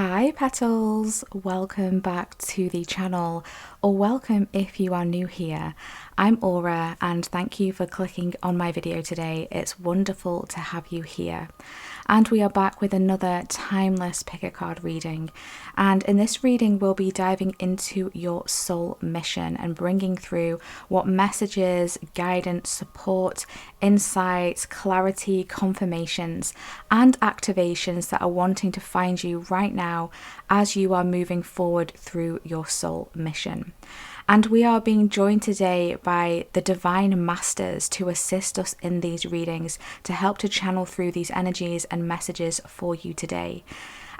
Hi Petals, welcome back to the channel, or welcome if you are new here. I'm Aura and thank you for clicking on my video today. It's wonderful to have you here. And we are back with another timeless pick a card reading. And in this reading, we'll be diving into your soul mission and bringing through what messages, guidance, support, insights, clarity, confirmations, and activations that are wanting to find you right now as you are moving forward through your soul mission. And we are being joined today by the Divine Masters to assist us in these readings, to help to channel through these energies and messages for you today.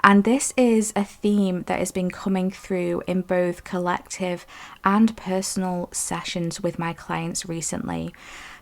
And this is a theme that has been coming through in both collective and personal sessions with my clients recently.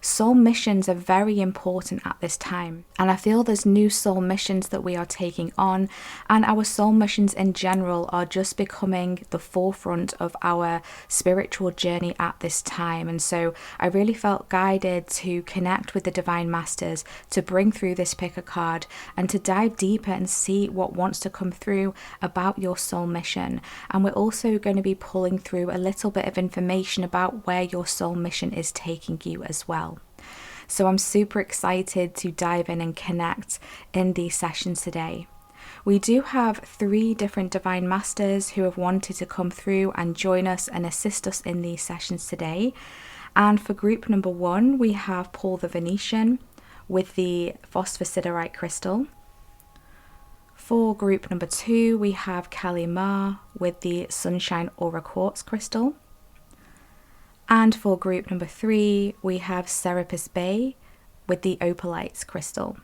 Soul missions are very important at this time, and I feel there's new soul missions that we are taking on, and our soul missions in general are just becoming the forefront of our spiritual journey at this time. And so I really felt guided to connect with the Divine Masters, to bring through this pick a card and to dive deeper and see what wants to come through about your soul mission. And we're also going to be pulling through a little bit of information about where your soul mission is taking you as well. So I'm super excited to dive in and connect in these sessions today. We do have 3 different Divine Masters who have wanted to come through and join us and assist us in these sessions today. And for group number 1, we have Paul the Venetian with the phosphosiderite crystal. For group number 2, we have Kali Ma with the Sunshine Aura Quartz crystal. And for group number 3, we have Serapis Bay with the Opalites crystal.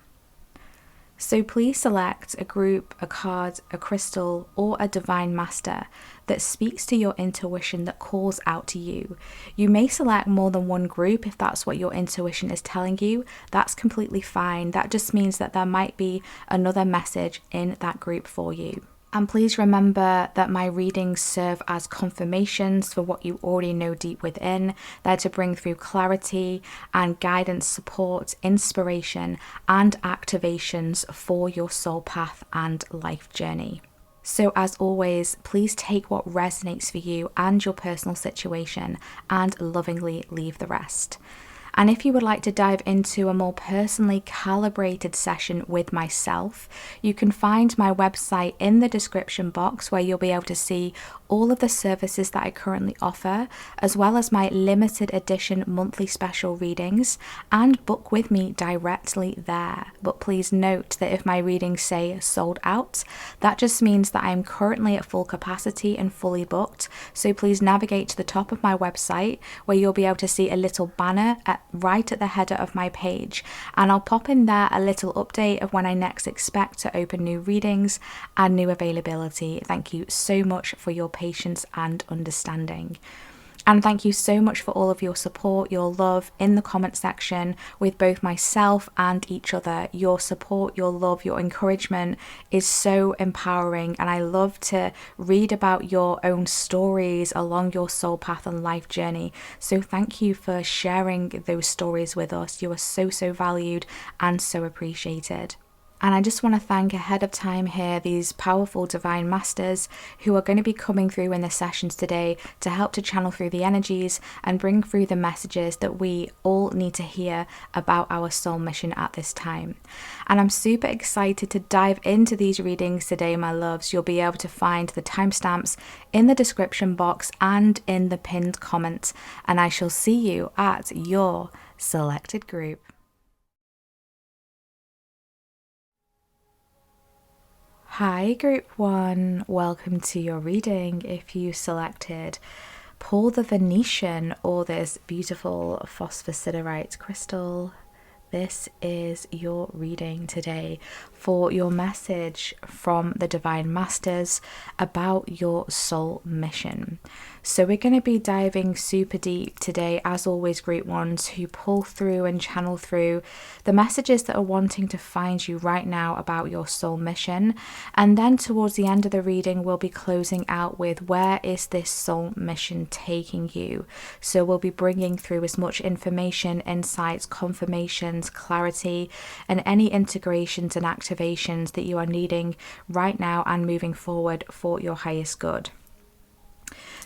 So please select a group, a card, a crystal, or a Divine Master that speaks to your intuition, that calls out to you. You may select more than one group if that's what your intuition is telling you. That's completely fine. That just means that there might be another message in that group for you. And please remember that my readings serve as confirmations for what you already know deep within. They're to bring through clarity and guidance, support, inspiration, and activations for your soul path and life journey. So as always, please take what resonates for you and your personal situation and lovingly leave the rest. And if you would like to dive into a more personally calibrated session with myself, you can find my website in the description box, where you'll be able to see all of the services that I currently offer, as well as my limited edition monthly special readings, and book with me directly there. But please note that if my readings say sold out, that just means that I am currently at full capacity and fully booked. So please navigate to the top of my website, where you'll be able to see a little banner right at the header of my page, and I'll pop in there a little update of when I next expect to open new readings and new availability. Thank you so much for your patience and understanding. And thank you so much for all of your support, your love in the comment section with both myself and each other. Your support, your love, your encouragement is so empowering, and I love to read about your own stories along your soul path and life journey. So thank you for sharing those stories with us. You are so valued and so appreciated. And I just want to thank ahead of time here these powerful Divine Masters who are going to be coming through in the sessions today to help to channel through the energies and bring through the messages that we all need to hear about our soul mission at this time. And I'm super excited to dive into these readings today, my loves. You'll be able to find the timestamps in the description box and in the pinned comment. And I shall see you at your selected group. Hi group 1, welcome to your reading. If you selected Paul the Venetian or this beautiful phosphosiderite crystal, this is your reading today for your message from the Divine Masters about your soul mission. So we're going to be diving super deep today, as always, group 1, to pull through and channel through the messages that are wanting to find you right now about your soul mission. And then towards the end of the reading, we'll be closing out with where is this soul mission taking you. So we'll be bringing through as much information, insights, confirmations, guidance, clarity, and any integrations and activations that you are needing right now and moving forward for your highest good.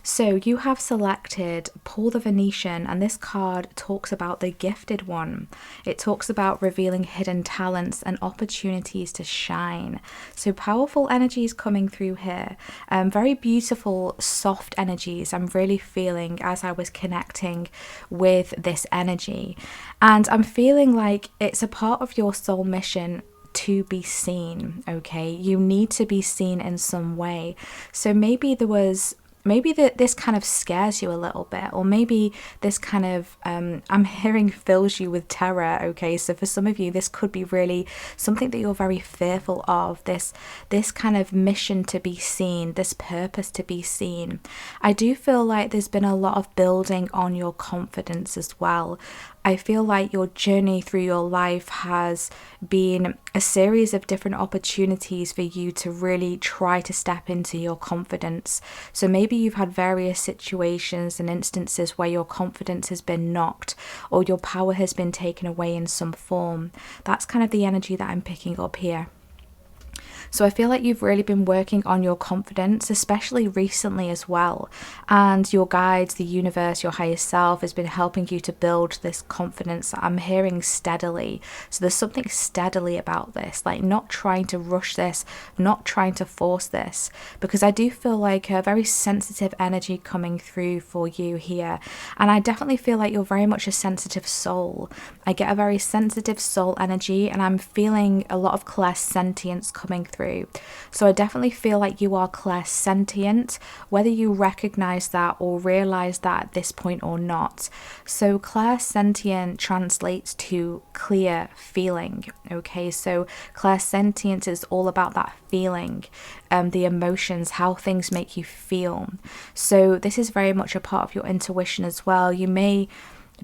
So you have selected Pull the Venetian, and this card talks about the gifted one. It talks about revealing hidden talents and opportunities to shine. So powerful energies coming through here. Very beautiful, soft energies I'm really feeling as I was connecting with this energy. And I'm feeling like it's a part of your soul mission to be seen, okay? You need to be seen in some way. So maybe this kind of scares you a little bit, or maybe this kind of I'm hearing fills you with terror, okay? So for some of you, this could be really something that you're very fearful of, this kind of mission to be seen, this purpose to be seen. I do feel like there's been a lot of building on your confidence as well. I feel like your journey through your life has been a series of different opportunities for you to really try to step into your confidence. So maybe you've had various situations and instances where your confidence has been knocked or your power has been taken away in some form. That's kind of the energy that I'm picking up here. So I feel like you've really been working on your confidence, especially recently as well. And your guides, the universe, your higher self has been helping you to build this confidence. I'm hearing steadily. So there's something steadily about this, like not trying to rush this, not trying to force this, because I do feel like a very sensitive energy coming through for you here. And I definitely feel like you're very much a sensitive soul. I get a very sensitive soul energy, and I'm feeling a lot of clairsentience coming through. So I definitely feel like you are clairsentient, whether you recognize that or realize that at this point or not. So clairsentient translates to clear feeling, okay? So clairsentience is all about that feeling, the emotions, how things make you feel. So this is very much a part of your intuition as well. You may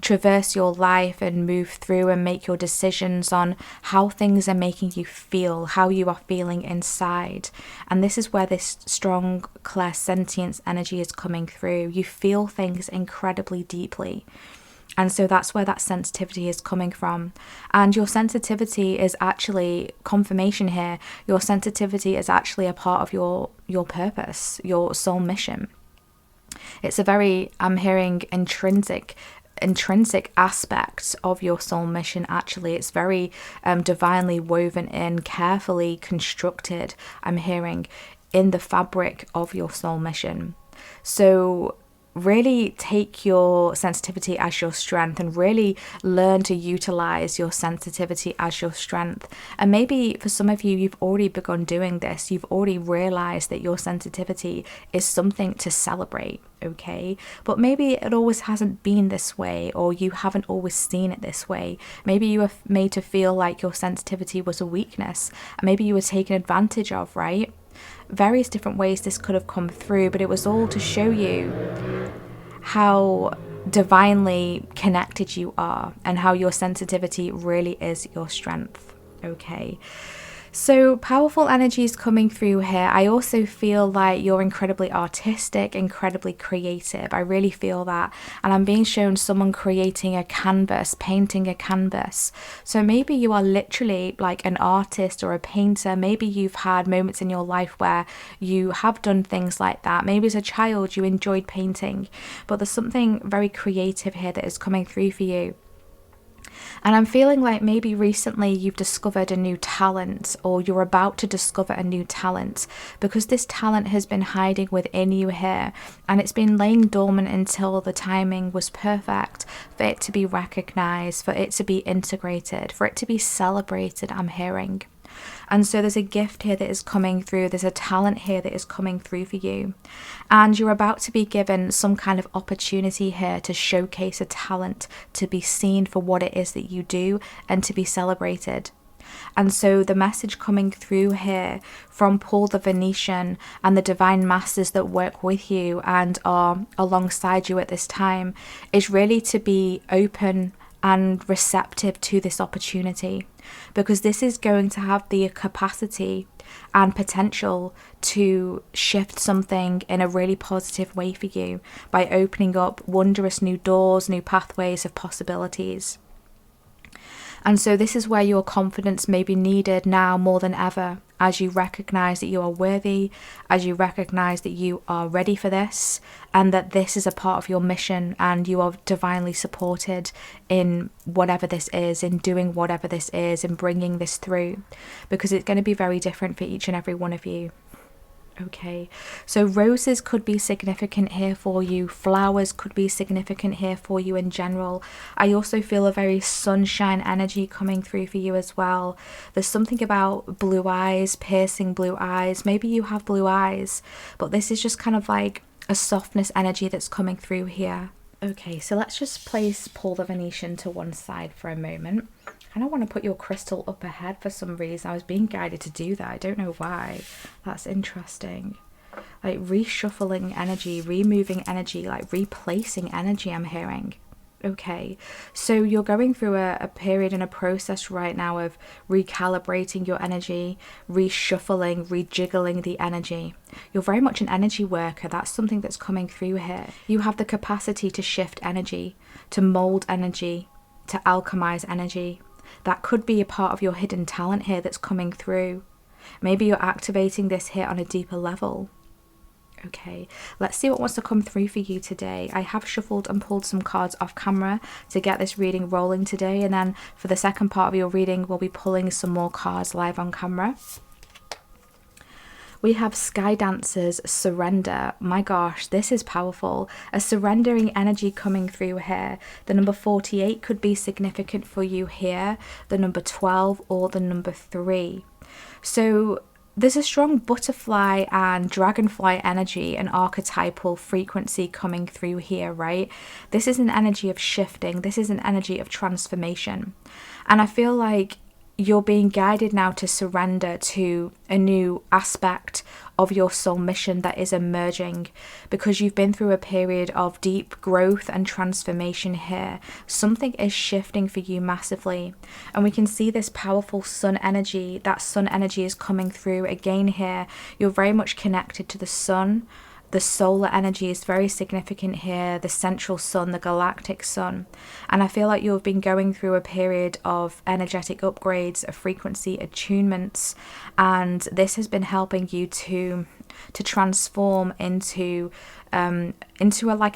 traverse your life and move through and make your decisions on how things are making you feel, how you are feeling inside. And this is where this strong clairsentience energy is coming through. You feel things incredibly deeply. And so that's where that sensitivity is coming from. And your sensitivity is actually confirmation here. Your sensitivity is actually a part of your purpose, your soul mission. It's a very, I'm hearing intrinsic aspects of your soul mission. Actually, it's very divinely woven in, carefully constructed, I'm hearing, in the fabric of your soul mission. So really take your sensitivity as your strength and really learn to utilize your sensitivity as your strength. And maybe for some of you, you've already begun doing this. You've already realized that your sensitivity is something to celebrate, okay? But maybe it always hasn't been this way, or you haven't always seen it this way. Maybe you were made to feel like your sensitivity was a weakness, and maybe you were taken advantage of, right? Various different ways this could have come through, but it was all to show you how divinely connected you are and how your sensitivity really is your strength, okay? So powerful energies coming through here. I also feel like you're incredibly artistic, incredibly creative. I really feel that. And I'm being shown someone creating a canvas, painting a canvas. So maybe you are literally like an artist or a painter. Maybe you've had moments in your life where you have done things like that. Maybe as a child you enjoyed painting, but there's something very creative here that is coming through for you. And I'm feeling like maybe recently you've discovered a new talent, or you're about to discover a new talent, because this talent has been hiding within you here, and it's been laying dormant until the timing was perfect for it to be recognized, for it to be integrated, for it to be celebrated, I'm hearing. And so there's a gift here that is coming through. There's a talent here that is coming through for you. And you're about to be given some kind of opportunity here to showcase a talent, to be seen for what it is that you do, and to be celebrated. And so the message coming through here from Paul the Venetian and the divine masters that work with you and are alongside you at this time is really to be open and receptive to this opportunity, because this is going to have the capacity and potential to shift something in a really positive way for you by opening up wondrous new doors, new pathways of possibilities. And so this is where your confidence may be needed now more than ever, as you recognize that you are worthy, as you recognize that you are ready for this, and that this is a part of your mission, and you are divinely supported in whatever this is, in doing whatever this is, in bringing this through, because it's going to be very different for each and every one of you. Okay, so roses could be significant here for you. Flowers could be significant here for you in general. I also feel a very sunshine energy coming through for you as well. There's something about blue eyes, piercing blue eyes. Maybe you have blue eyes, but this is just kind of like a softness energy that's coming through here. Okay, so let's just pull the Venetian to one side for a moment. I don't want to put your crystal up ahead for some reason. I was being guided to do that. I don't know why. That's interesting. Like reshuffling energy, removing energy, like replacing energy, I'm hearing. Okay, so you're going through a period and a process right now of recalibrating your energy, reshuffling, rejiggling the energy. You're very much an energy worker. That's something that's coming through here. You have the capacity to shift energy, to mold energy, to alchemize energy. That could be a part of your hidden talent here that's coming through. Maybe you're activating this here on a deeper level. Okay, let's see what wants to come through for you today. I have shuffled and pulled some cards off camera to get this reading rolling today, and then for the second part of your reading, we'll be pulling some more cards live on camera. We have Sky Dancers, Surrender. My gosh, this is powerful. A surrendering energy coming through here. The number 48 could be significant for you here. The number 12 or the number 3. So there's a strong butterfly and dragonfly energy, an archetypal frequency coming through here, right? This is an energy of shifting. This is an energy of transformation. And I feel like you're being guided now to surrender to a new aspect of your soul mission that is emerging, because you've been through a period of deep growth and transformation here. Something is shifting for you massively, and we can see this powerful sun energy. That sun energy is coming through again here. You're very much connected to the sun. The solar energy is very significant here, the central sun, the galactic sun. And I feel like you've been going through a period of energetic upgrades, of frequency attunements, and this has been helping you to transform into a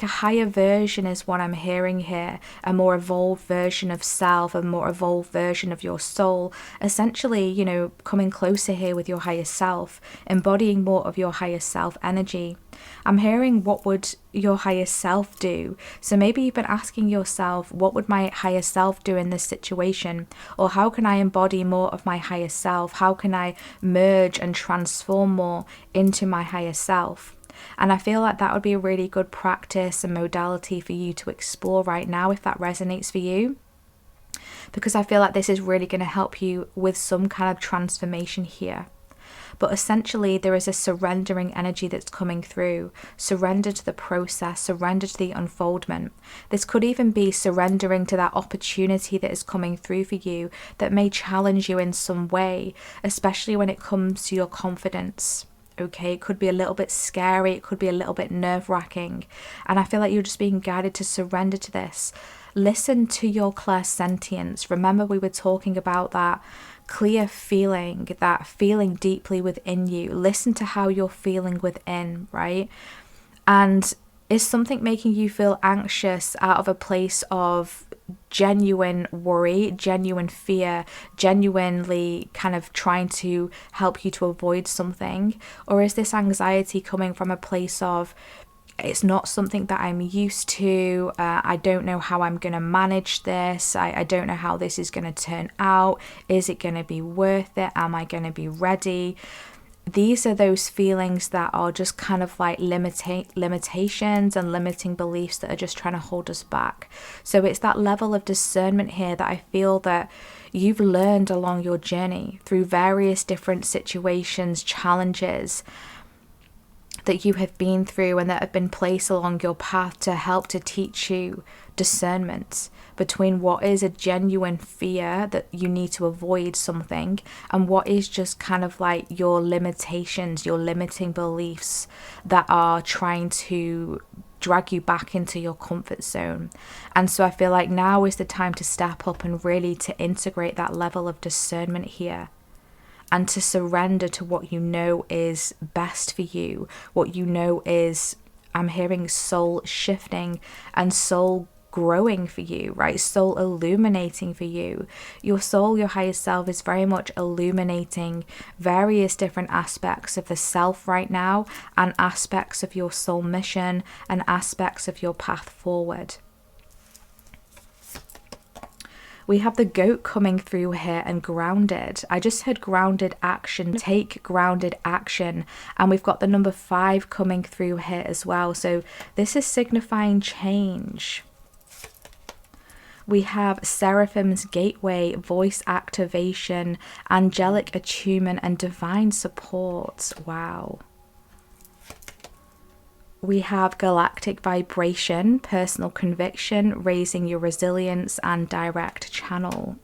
higher version is what I'm hearing here, a more evolved version of self, a more evolved version of your soul, essentially, you know, coming closer here with your higher self, embodying more of your higher self energy. I'm hearing, what would your higher self do? So maybe you've been asking yourself, what would my higher self do in this situation? Or how can I embody more of my higher self? How can I merge and transform more into my higher self? And I feel like that would be a really good practice and modality for you to explore right now, if that resonates for you. Because I feel like this is really going to help you with some kind of transformation here. But essentially, there is a surrendering energy that's coming through. Surrender to the process, surrender to the unfoldment. This could even be surrendering to that opportunity that is coming through for you that may challenge you in some way, especially when it comes to your confidence. Okay, it could be a little bit scary, it could be a little bit nerve-wracking. And I feel like you're just being guided to surrender to this. Listen to your clairsentience. Remember, we were talking about that clear feeling, that feeling deeply within you. Listen to how you're feeling within, right? And is something making you feel anxious out of a place of genuine worry, genuine fear, genuinely kind of trying to help you to avoid something? Or is this anxiety coming from a place of, it's not something that I'm used to, I don't know how I'm going to manage this, I don't know how this is going to turn out, is it going to be worth it, am I going to be ready? These are those feelings that are just kind of like limitations and limiting beliefs that are just trying to hold us back. So it's that level of discernment here that I feel that you've learned along your journey through various different situations, challenges that you have been through and that have been placed along your path to help to teach you discernment between what is a genuine fear that you need to avoid something and what is just kind of like your limitations, your limiting beliefs that are trying to drag you back into your comfort zone. And so I feel like now is the time to step up and really to integrate that level of discernment here, and to surrender to what you know is best for you, what you know is, I'm hearing soul shifting and soul growing for you, right? Soul illuminating for you. Your soul, your higher self, is very much illuminating various different aspects of the self right now, and aspects of your soul mission, and aspects of your path forward. We have the goat coming through here, and grounded. I just heard grounded action. Take grounded action. And we've got the number 5 coming through here as well. So this is signifying change. We have Seraphim's Gateway, voice activation, angelic attunement, and divine support. Wow. We have galactic vibration, personal conviction, raising your resilience, and direct channel.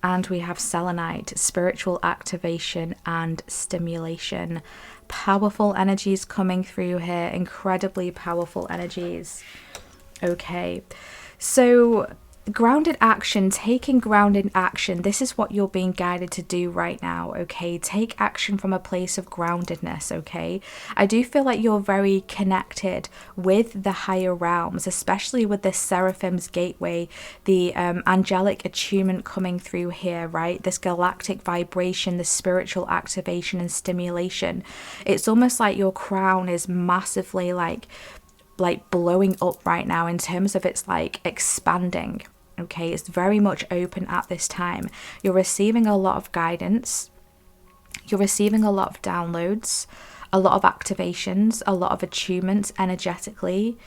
And we have selenite, spiritual activation and stimulation. Powerful energies coming through here, incredibly powerful energies. Okay, so grounded action, taking grounded action, this is what you're being guided to do right now, okay? Take action from a place of groundedness, okay? I do feel like you're very connected with the higher realms, especially with this Seraphim's Gateway, the angelic attunement coming through here, right? This galactic vibration, the spiritual activation and stimulation. It's almost like your crown is massively like blowing up right now in terms of its like expanding. Okay, it's very much open at this time. You're receiving a lot of guidance, you're receiving a lot of downloads, a lot of activations, a lot of attunements energetically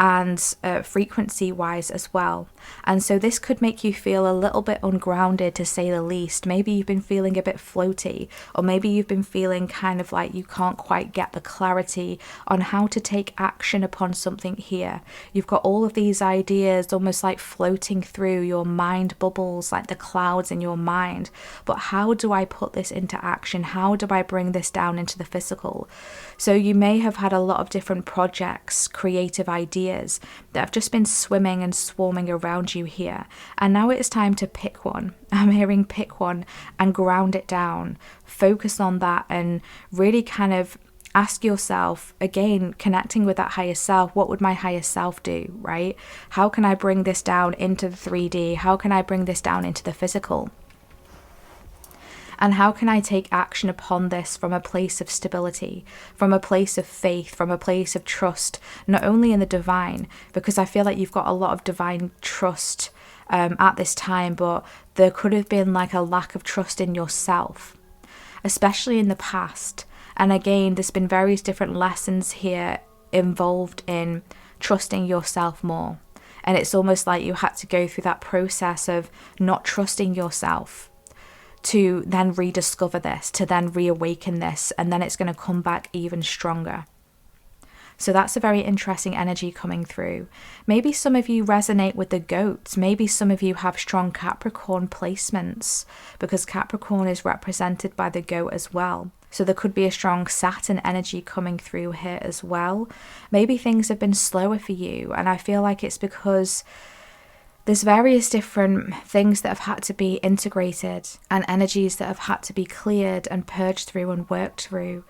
and frequency wise as well. And so this could make you feel a little bit ungrounded, to say the least. Maybe you've been feeling a bit floaty, or maybe you've been feeling kind of like you can't quite get the clarity on how to take action upon something here. You've got all of these ideas almost like floating through your mind bubbles, like the clouds in your mind. But how do I put this into action? How do I bring this down into the physical? So you may have had a lot of different projects, creative ideas that have just been swimming and swarming around you here. And now it's time to pick one. I'm hearing pick one and ground it down. Focus on that and really kind of ask yourself, again, connecting with that higher self, what would my higher self do, right? How can I bring this down into the 3D? How can I bring this down into the physical? And how can I take action upon this from a place of stability, from a place of faith, from a place of trust, not only in the divine, because I feel like you've got a lot of divine trust at this time, but there could have been like a lack of trust in yourself, especially in the past. And again, there's been various different lessons here involved in trusting yourself more. And it's almost like you had to go through that process of not trusting yourself to then rediscover this, to then reawaken this, and then it's going to come back even stronger. So that's a very interesting energy coming through. Maybe some of you resonate with the goats. Maybe some of you have strong Capricorn placements, because Capricorn is represented by the goat as well. So there could be a strong Saturn energy coming through here as well. Maybe things have been slower for you, and I feel like it's because there's various different things that have had to be integrated and energies that have had to be cleared and purged through and worked through.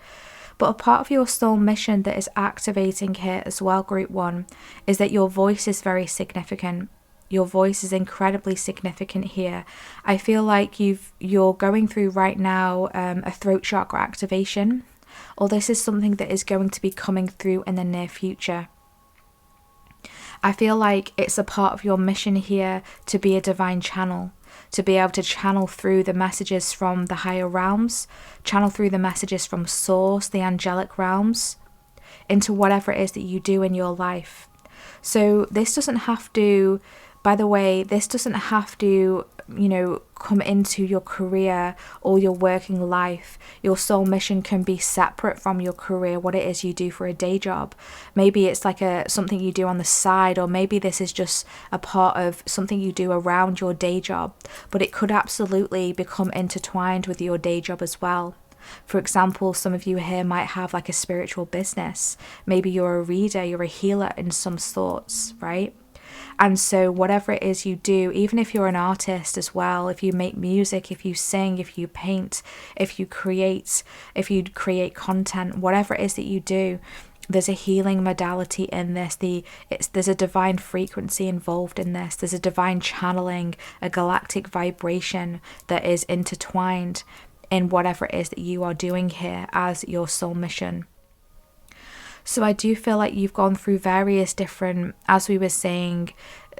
But a part of your soul mission that is activating here as well, Group 1, is that your voice is very significant. Your voice is incredibly significant here. I feel like you're going through right now a throat chakra activation, or this is something that is going to be coming through in the near future. I feel like it's a part of your mission here to be a divine channel, to be able to channel through the messages from the higher realms, channel through the messages from source, the angelic realms, into whatever it is that you do in your life. So this doesn't have to, by the way, this doesn't have to, come into your career or your working life. Your soul mission can be separate from your career, what it is you do for a day job. Maybe it's like something you do on the side, or maybe this is just a part of something you do around your day job, but it could absolutely become intertwined with your day job as well. For example, some of you here might have like a spiritual business. Maybe you're a reader, you're a healer in some sorts, right? And so whatever it is you do, even if you're an artist as well, if you make music, if you sing, if you paint, if you create content, whatever it is that you do, there's a healing modality in this. There's a divine frequency involved in this. There's a divine channeling, a galactic vibration that is intertwined in whatever it is that you are doing here as your soul mission. So I do feel like you've gone through various different, as we were saying,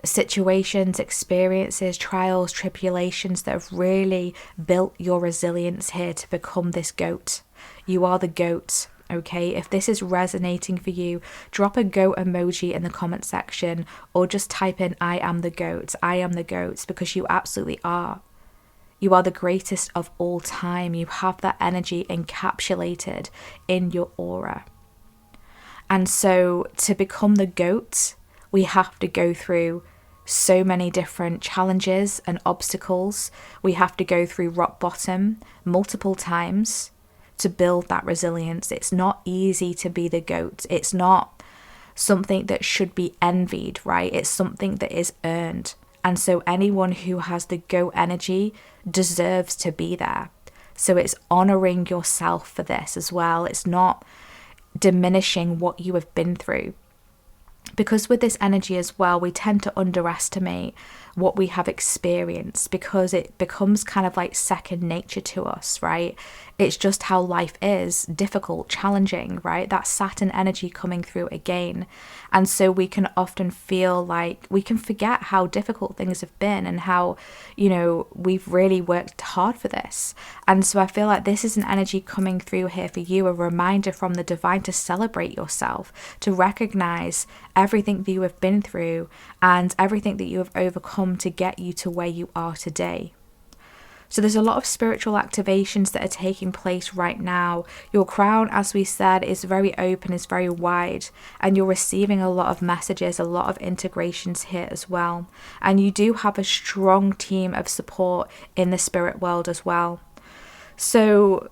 situations, experiences, trials, tribulations that have really built your resilience here to become this goat. You are the goat. Okay, if this is resonating for you, drop a goat emoji in the comment section, or just type in I am the goat, I am the goat, because you absolutely are. You are the greatest of all time. You have that energy encapsulated in your aura. And so to become the goat, we have to go through so many different challenges and obstacles. We have to go through rock bottom multiple times to build that resilience. It's not easy to be the goat. It's not something that should be envied, right? It's something that is earned. And so anyone who has the goat energy deserves to be there. So it's honoring yourself for this as well. It's not diminishing what you have been through. Because with this energy as well, we tend to underestimate what we have experienced because it becomes kind of like second nature to us, right? It's just how life is, difficult, challenging, right? That Saturn energy coming through again. And so we can often feel like we can forget how difficult things have been and how, we've really worked hard for this. And so I feel like this is an energy coming through here for you, a reminder from the divine to celebrate yourself, to recognize everything that you have been through and everything that you have overcome to get you to where you are today. So there's a lot of spiritual activations that are taking place right now. Your crown, as we said, is very open, is very wide, and you're receiving a lot of messages, a lot of integrations here as well. And you do have a strong team of support in the spirit world as well. So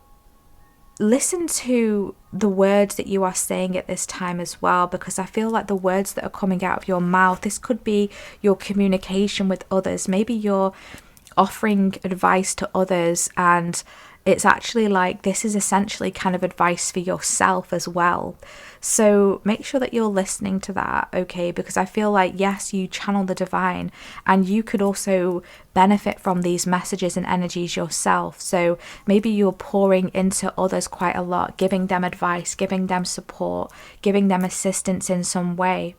listen to the words that you are saying at this time as well, because I feel like the words that are coming out of your mouth, this could be your communication with others. Maybe you're offering advice to others and it's actually like this is essentially kind of advice for yourself as well. So make sure that you're listening to that, okay? Because I feel like, yes, you channel the divine and you could also benefit from these messages and energies yourself. So maybe you're pouring into others quite a lot, giving them advice, giving them support, giving them assistance in some way.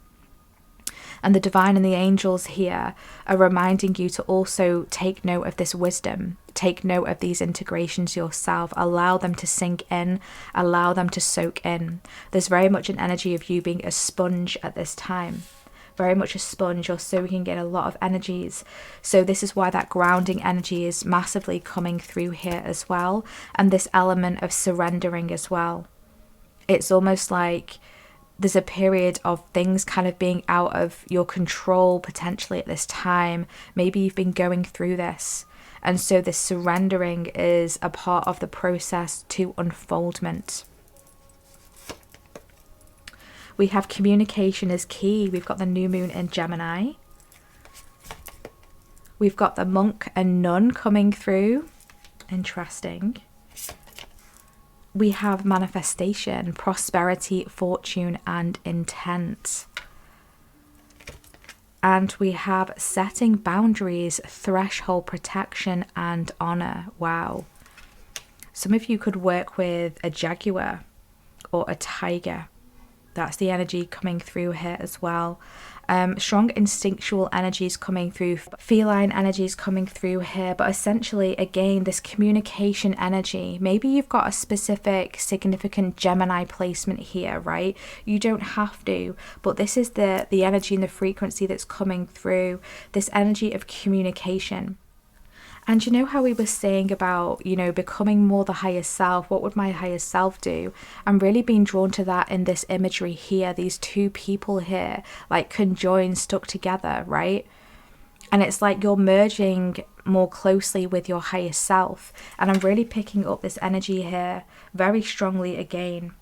And the divine and the angels here are reminding you to also take note of this wisdom, take note of these integrations yourself, allow them to sink in, allow them to soak in. There's very much an energy of you being a sponge at this time, very much a sponge. You're soaking in a lot of energies. So this is why that grounding energy is massively coming through here as well. And this element of surrendering as well. It's almost like there's a period of things kind of being out of your control potentially at this time. Maybe you've been going through this. And so this surrendering is a part of the process to unfoldment. We have communication is key. We've got the new moon in Gemini. We've got the monk and nun coming through. Interesting. We have manifestation, prosperity, fortune, and intent. And we have setting boundaries, threshold protection, and honor. Wow. Some of you could work with a jaguar or a tiger. That's the energy coming through here as well. Strong instinctual energies coming through, feline energies coming through here, but essentially again this communication energy. Maybe you've got a specific significant Gemini placement here, right? You don't have to, but this is the energy and the frequency that's coming through, this energy of communication. And you know how we were saying about, becoming more the higher self? What would my higher self do? I'm really being drawn to that in this imagery here. These two people here, like conjoined, stuck together, right? And it's like you're merging more closely with your higher self. And I'm really picking up this energy here very strongly again.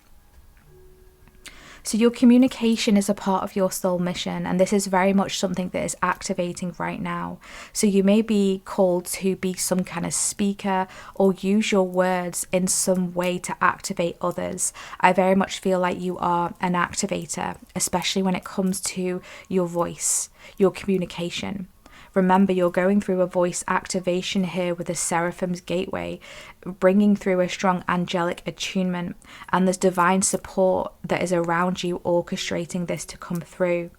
So your communication is a part of your soul mission, and this is very much something that is activating right now. So you may be called to be some kind of speaker or use your words in some way to activate others. I very much feel like you are an activator, especially when it comes to your voice, your communication. Remember, you're going through a voice activation here with the Seraphim's Gateway, bringing through a strong angelic attunement, and there's divine support that is around you orchestrating this to come through.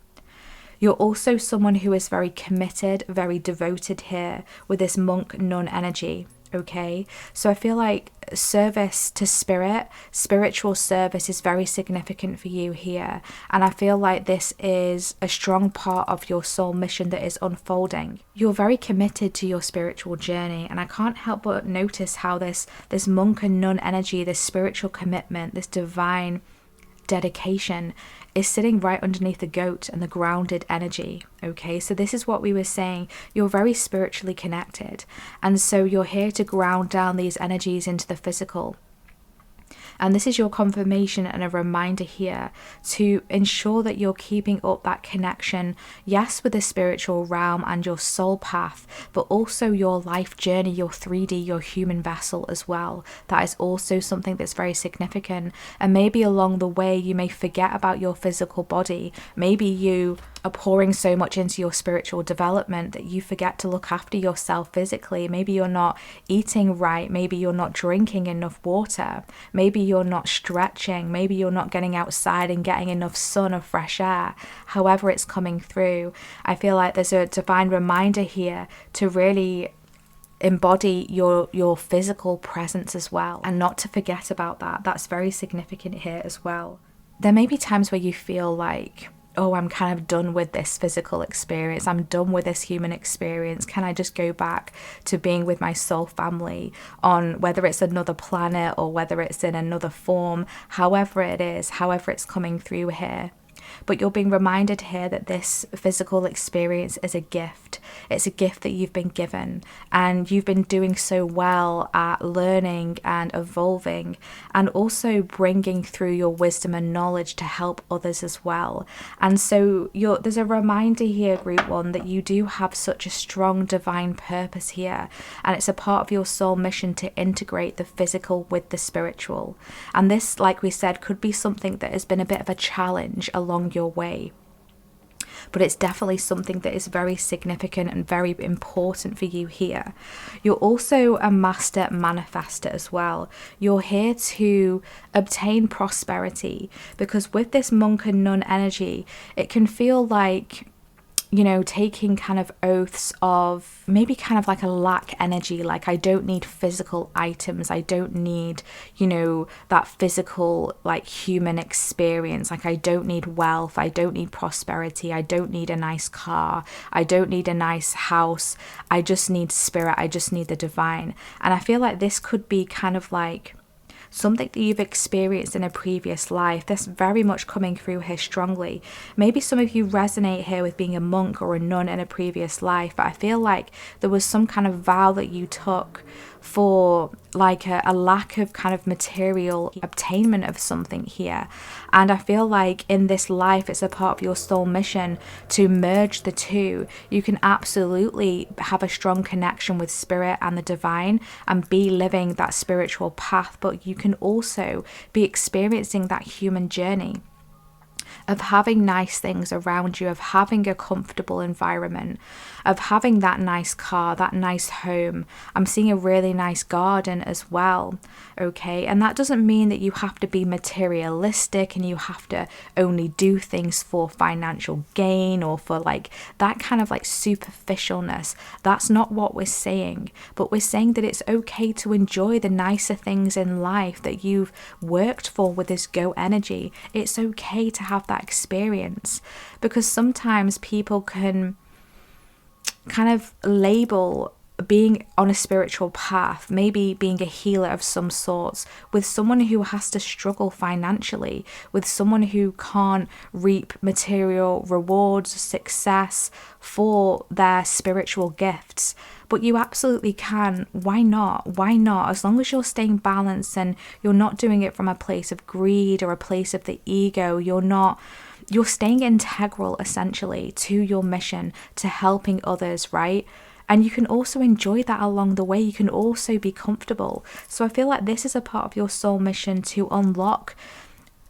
You're also someone who is very committed, very devoted here with this monk nun energy. Okay, so I feel like service to spirit, spiritual service is very significant for you here, and I feel like this is a strong part of your soul mission that is unfolding. You're very committed to your spiritual journey, and I can't help but notice how this monk and nun energy, this spiritual commitment, this divine dedication is sitting right underneath the goat and the grounded energy. Okay, so this is what we were saying. You're very spiritually connected, and so you're here to ground down these energies into the physical. And this is your confirmation and a reminder here to ensure that you're keeping up that connection, yes, with the spiritual realm and your soul path, but also your life journey, your 3D, your human vessel as well. That is also something that's very significant. And maybe along the way, you may forget about your physical body. Maybe you are pouring so much into your spiritual development that you forget to look after yourself physically. Maybe you're not eating right. Maybe you're not drinking enough water. Maybe you're not stretching. Maybe you're not getting outside and getting enough sun or fresh air. However it's coming through, I feel like there's a divine reminder here to really embody your physical presence as well, and not to forget about that. That's very significant here as well. There may be times where you feel like, oh, I'm kind of done with this physical experience. I'm done with this human experience. Can I just go back to being with my soul family on whether it's another planet or whether it's in another form, however it is, however it's coming through here. But you're being reminded here that this physical experience is a gift. It's a gift that you've been given, and you've been doing so well at learning and evolving, and also bringing through your wisdom and knowledge to help others as well. And so there's a reminder here, Group 1, that you do have such a strong divine purpose here, and it's a part of your soul mission to integrate the physical with the spiritual. And this, like we said, could be something that has been a bit of a challenge along your way, but it's definitely something that is very significant and very important for you here. You're also a master manifester as well. You're here to obtain prosperity, because with this monk and nun energy, it can feel like, you know, taking kind of oaths of maybe kind of like a lack energy, like I don't need physical items, I don't need, you know, that physical like human experience, like I don't need wealth, I don't need prosperity, I don't need a nice car, I don't need a nice house, I just need spirit, I just need the divine. And I feel like this could be kind of like something that you've experienced in a previous life. That's very much coming through here strongly. Maybe some of you resonate here with being a monk or a nun in a previous life, but I feel like there was some kind of vow that you took for like a lack of kind of material obtainment of something here. And I feel like in this life, it's a part of your soul mission to merge the two. You can absolutely have a strong connection with spirit and the divine and be living that spiritual path, but you can also be experiencing that human journey of having nice things around you, of having a comfortable environment, of having that nice car, that nice home. I'm seeing a really nice garden as well, okay? And that doesn't mean that you have to be materialistic and you have to only do things for financial gain or for like that kind of like superficialness. That's not what we're saying, but we're saying that it's okay to enjoy the nicer things in life that you've worked for with this go energy. It's okay to have that experience, because sometimes people can kind of label being on a spiritual path, maybe being a healer of some sorts, with someone who has to struggle financially, with someone who can't reap material rewards, success for their spiritual gifts. But you absolutely can. Why not? Why not? As long as you're staying balanced and you're not doing it from a place of greed or a place of the ego, you're staying integral essentially to your mission, to helping others, right? And you can also enjoy that along the way. You can also be comfortable. So I feel like this is a part of your soul mission, to unlock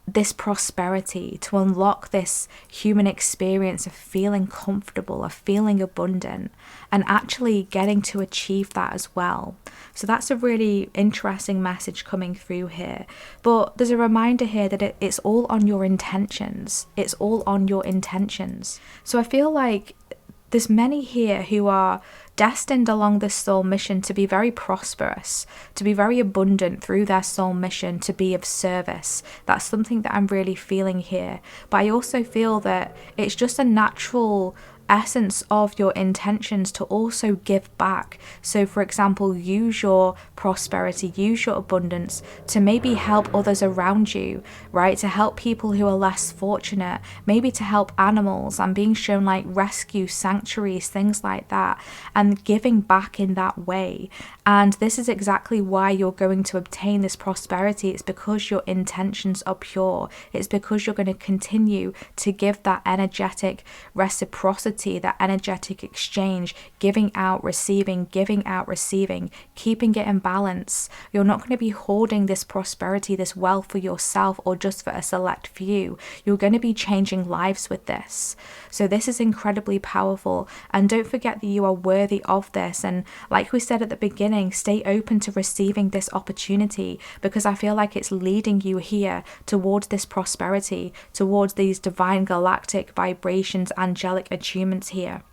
this prosperity, to unlock this human experience of feeling comfortable, of feeling abundant, and actually getting to achieve that as well. So that's a really interesting message coming through here. But there's a reminder here that it's all on your intentions. It's all on your intentions. So I feel like there's many here who are destined along this soul mission to be very prosperous, to be very abundant through their soul mission, to be of service. That's something that I'm really feeling here. But I also feel that it's just a natural essence of your intentions to also give back. So for example, use your prosperity, use your abundance to maybe help others around you, right? To help people who are less fortunate, maybe to help animals. I'm being shown like rescue sanctuaries, things like that, and giving back in that way. And this is exactly why you're going to obtain this prosperity. It's because your intentions are pure. It's because you're going to continue to give that energetic reciprocity, that energetic exchange, giving out, receiving, keeping it in balance. You're not going to be hoarding this prosperity, this wealth for yourself or just for a select few. You're going to be changing lives with this. So this is incredibly powerful. And don't forget that you are worthy of this. And like we said at the beginning, stay open to receiving this opportunity, because I feel like it's leading you here towards this prosperity, towards these divine galactic vibrations, angelic attunements here.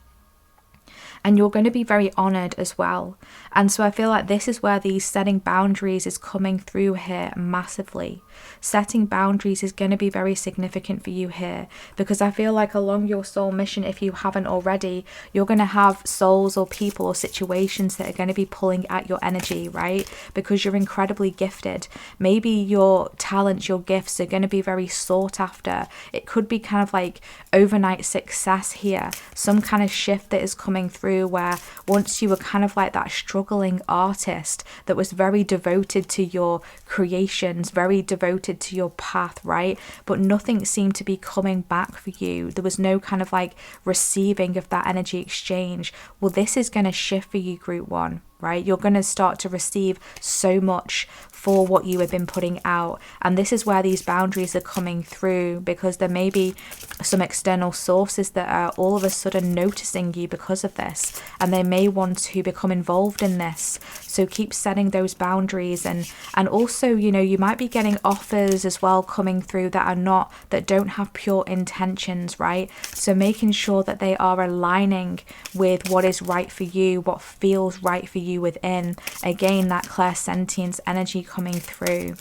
And you're going to be very honored as well. And so I feel like this is where these setting boundaries is coming through here massively. Setting boundaries is going to be very significant for you here, because I feel like along your soul mission, if you haven't already, you're going to have souls or people or situations that are going to be pulling at your energy, right? Because you're incredibly gifted. Maybe your talents, your gifts are going to be very sought after. It could be kind of like overnight success here, some kind of shift that is coming through, where once you were kind of like that struggling artist that was very devoted to your creations, very devoted to your path, right? But nothing seemed to be coming back for you. There was no kind of like receiving of that energy exchange. Well, this is going to shift for you, Group 1. Right? You're going to start to receive so much for what you have been putting out. And this is where these boundaries are coming through, because there may be some external sources that are all of a sudden noticing you because of this, and they may want to become involved in this. So keep setting those boundaries. And also, you know, you might be getting offers as well coming through that don't have pure intentions, right? So making sure that they are aligning with what is right for you, what feels right for you within. Again, that clairsentience energy coming through.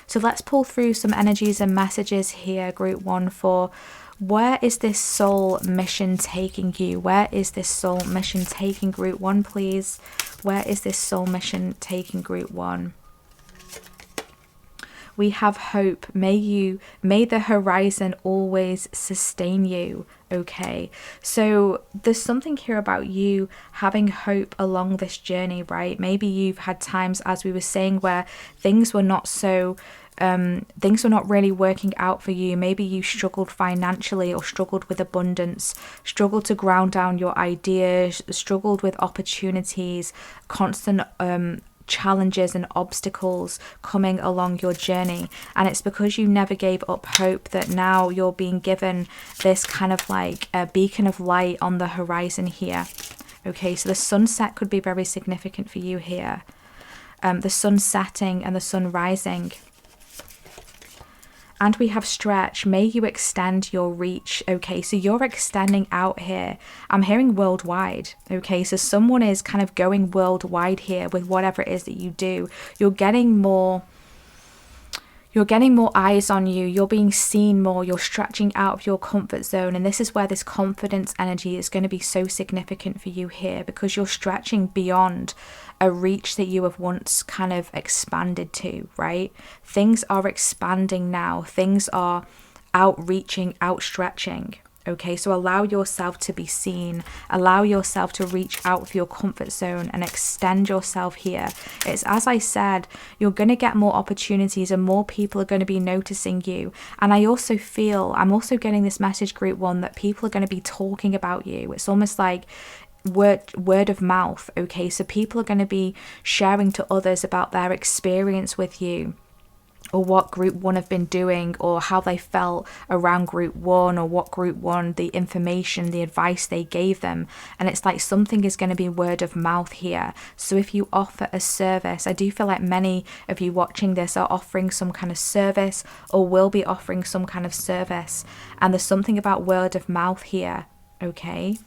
So let's pull through some energies and messages here, Group 1, for where is this soul mission taking you? Where is this soul mission taking Group 1, please? Where is this soul mission taking Group 1? We have hope. May the horizon always sustain you. Okay, so there's something here about you having hope along this journey, right? Maybe you've had times, as we were saying, where things were not really working out for you. Maybe you struggled financially, or struggled with abundance, struggled to ground down your ideas, struggled with opportunities, constant challenges and obstacles coming along your journey. And it's because you never gave up hope that now you're being given this kind of like a beacon of light on the horizon here. Okay, so the sunset could be very significant for you here. The sun setting and the sun rising. And we have stretch. May you extend your reach. Okay, so you're extending out here. I'm hearing worldwide. Okay, so someone is kind of going worldwide here with whatever it is that you do. You're getting more You're getting more eyes on you, you're being seen more, you're stretching out of your comfort zone. And this is where this confidence energy is going to be so significant for you here, because you're stretching beyond a reach that you have once kind of expanded to, right? Things are expanding now, things are outreaching, outstretching. Okay, so allow yourself to be seen, allow yourself to reach out of your comfort zone and extend yourself here. It's, as I said, you're going to get more opportunities and more people are going to be noticing you. And I also feel, I'm also getting this message, group one, that people are going to be talking about you. It's almost like word of mouth. Okay, so people are going to be sharing to others about their experience with you, or what group one have been doing, or how they felt around group one, or what group one, the information, the advice they gave them. And it's like something is going to be word of mouth here. So if you offer a service, I do feel like many of you watching this are offering some kind of service or will be offering some kind of service. And there's something about word of mouth here, okay?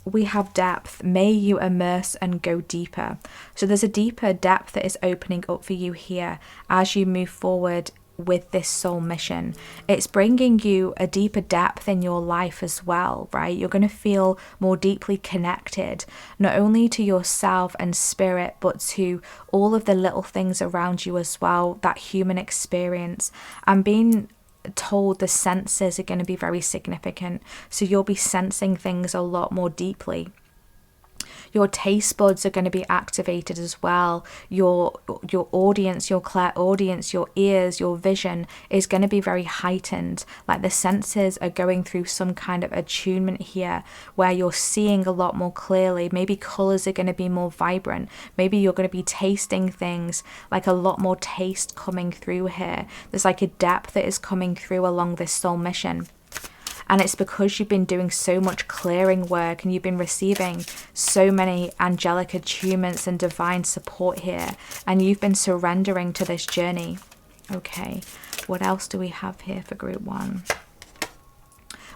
We have depth. May you immerse and go deeper. So there's a deeper depth that is opening up for you here as you move forward with this soul mission. It's bringing you a deeper depth in your life as well, right? You're going to feel more deeply connected, not only to yourself and spirit, but to all of the little things around you as well, that human experience. And being told the senses are going to be very significant, so you'll be sensing things a lot more deeply. Your taste buds are going to be activated as well. Your audience, your clairaudience, your ears, your vision is going to be very heightened. Like the senses are going through some kind of attunement here where you're seeing a lot more clearly. Maybe colors are going to be more vibrant. Maybe you're going to be tasting things, like a lot more taste coming through here. There's like a depth that is coming through along this soul mission. And it's because you've been doing so much clearing work and you've been receiving so many angelic attunements and divine support here. And you've been surrendering to this journey. Okay, what else do we have here for group one?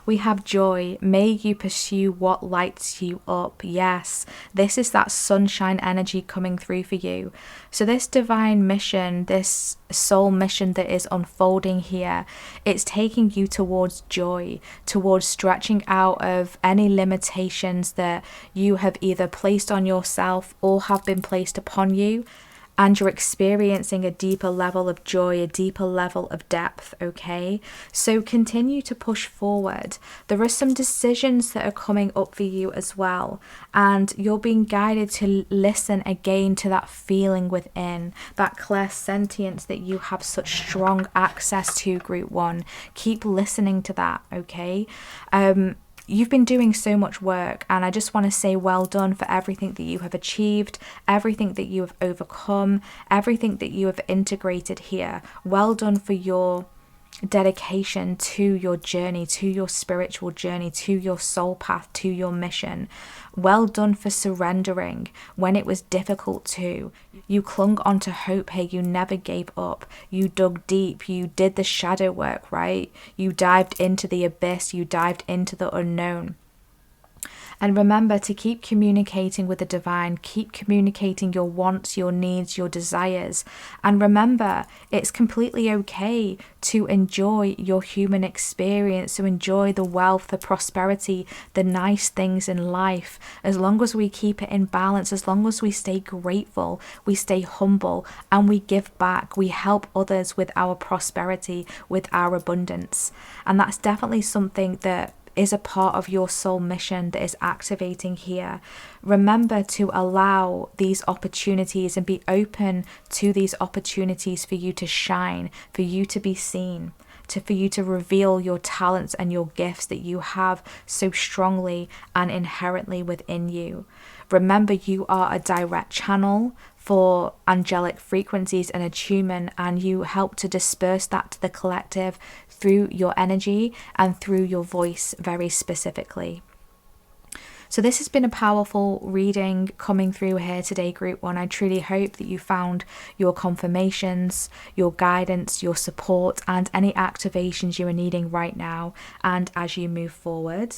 We have joy. May you pursue what lights you up. Yes, this is that sunshine energy coming through for you. So this divine mission, this soul mission that is unfolding here, it's taking you towards joy, towards stretching out of any limitations that you have either placed on yourself or have been placed upon you. And you're experiencing a deeper level of joy, a deeper level of depth, okay? So continue to push forward. There are some decisions that are coming up for you as well. And you're being guided to listen again to that feeling within, that clairsentience that you have such strong access to, group one. Keep listening to that, okay? You've been doing so much work, and I just want to say well done for everything that you have achieved, everything that you have overcome, everything that you have integrated here. Well done for your dedication to your journey, to your spiritual journey, to your soul path, to your mission. Well done for surrendering when it was difficult to. You clung on to hope here, you never gave up. You dug deep, you did the shadow work, right? You dived into the abyss, you dived into the unknown. And remember to keep communicating with the divine, keep communicating your wants, your needs, your desires. And remember, it's completely okay to enjoy your human experience, to enjoy the wealth, the prosperity, the nice things in life, as long as we keep it in balance, as long as we stay grateful, we stay humble, and we give back, we help others with our prosperity, with our abundance. And that's definitely something that is a part of your soul mission that is activating here. Remember to allow these opportunities and be open to these opportunities for you to shine, for you to be seen, for you to reveal your talents and your gifts that you have so strongly and inherently within you. Remember, you are a direct channel for angelic frequencies and attunement, and you help to disperse that to the collective through your energy and through your voice very specifically. So this has been a powerful reading coming through here today, group one. I truly hope that you found your confirmations, your guidance, your support, and any activations you are needing right now and as you move forward.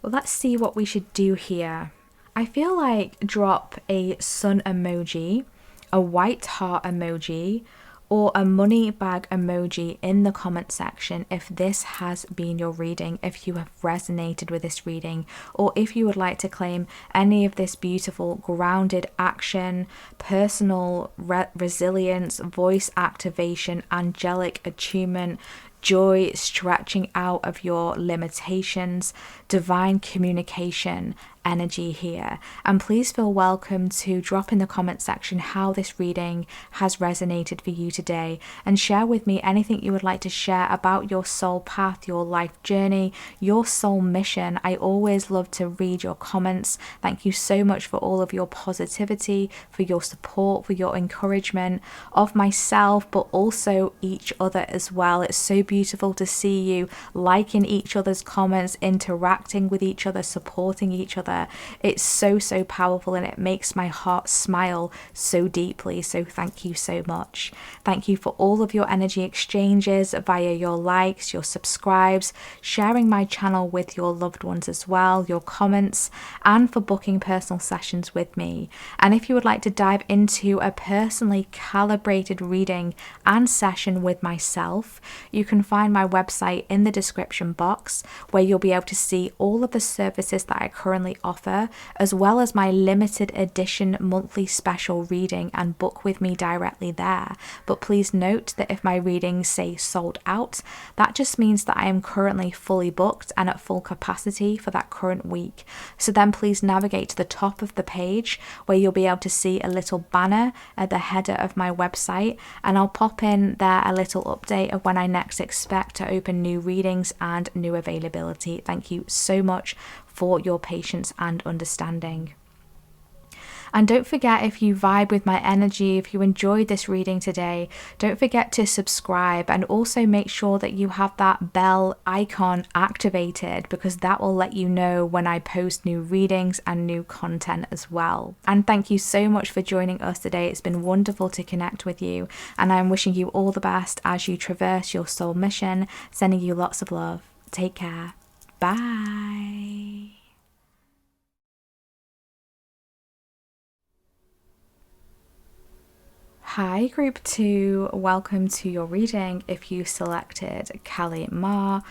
Well, let's see what we should do here. I feel like drop a sun emoji, a white heart emoji, or a money bag emoji in the comment section if this has been your reading, if you have resonated with this reading, or if you would like to claim any of this beautiful grounded action, personal resilience, voice activation, angelic attunement, joy, stretching out of your limitations, divine communication energy here. And please feel welcome to drop in the comment section how this reading has resonated for you today, and share with me anything you would like to share about your soul path, your life journey, your soul mission. I always love to read your comments. Thank you so much for all of your positivity, for your support, for your encouragement of myself, but also each other as well. It's so beautiful to see you liking each other's comments, interacting with each other, supporting each other. It's so powerful, and it makes my heart smile so deeply. So thank you so much. Thank you for all of your energy exchanges via your likes, your subscribes, sharing my channel with your loved ones as well, your comments, and for booking personal sessions with me. And if you would like to dive into a personally calibrated reading and session with myself, you can find my website in the description box, where you'll be able to see all of the services that I currently offer, as well as my limited edition monthly special reading, and book with me directly there. But please note that if my readings say sold out, that just means that I am currently fully booked and at full capacity for that current week. So then please navigate to the top of the page, where you'll be able to see a little banner at the header of my website, and I'll pop in there a little update of when I next expect to open new readings and new availability. Thank you so much for your patience and understanding. And don't forget, if you vibe with my energy, if you enjoyed this reading today, don't forget to subscribe, and also make sure that you have that bell icon activated, because that will let you know when I post new readings and new content as well. And thank you so much for joining us today. It's been wonderful to connect with you, and I'm wishing you all the best as you traverse your soul mission. Sending you lots of love. Take care. Bye. Hi group 2, welcome to your reading. If you selected Kali Ma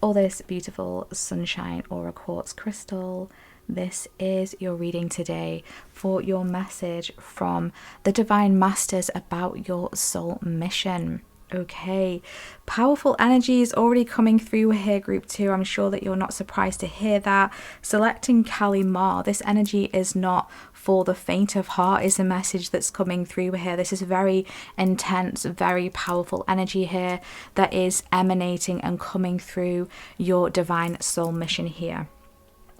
or this beautiful sunshine aura quartz crystal, this is your reading today for your message from the Divine Masters about your soul mission. Okay, powerful energy is already coming through here, group 2. I'm sure that you're not surprised to hear that. Selecting Kali Ma, this energy is not for the faint of heart, is a message that's coming through here. This is very intense, very powerful energy here that is emanating and coming through your divine soul mission here.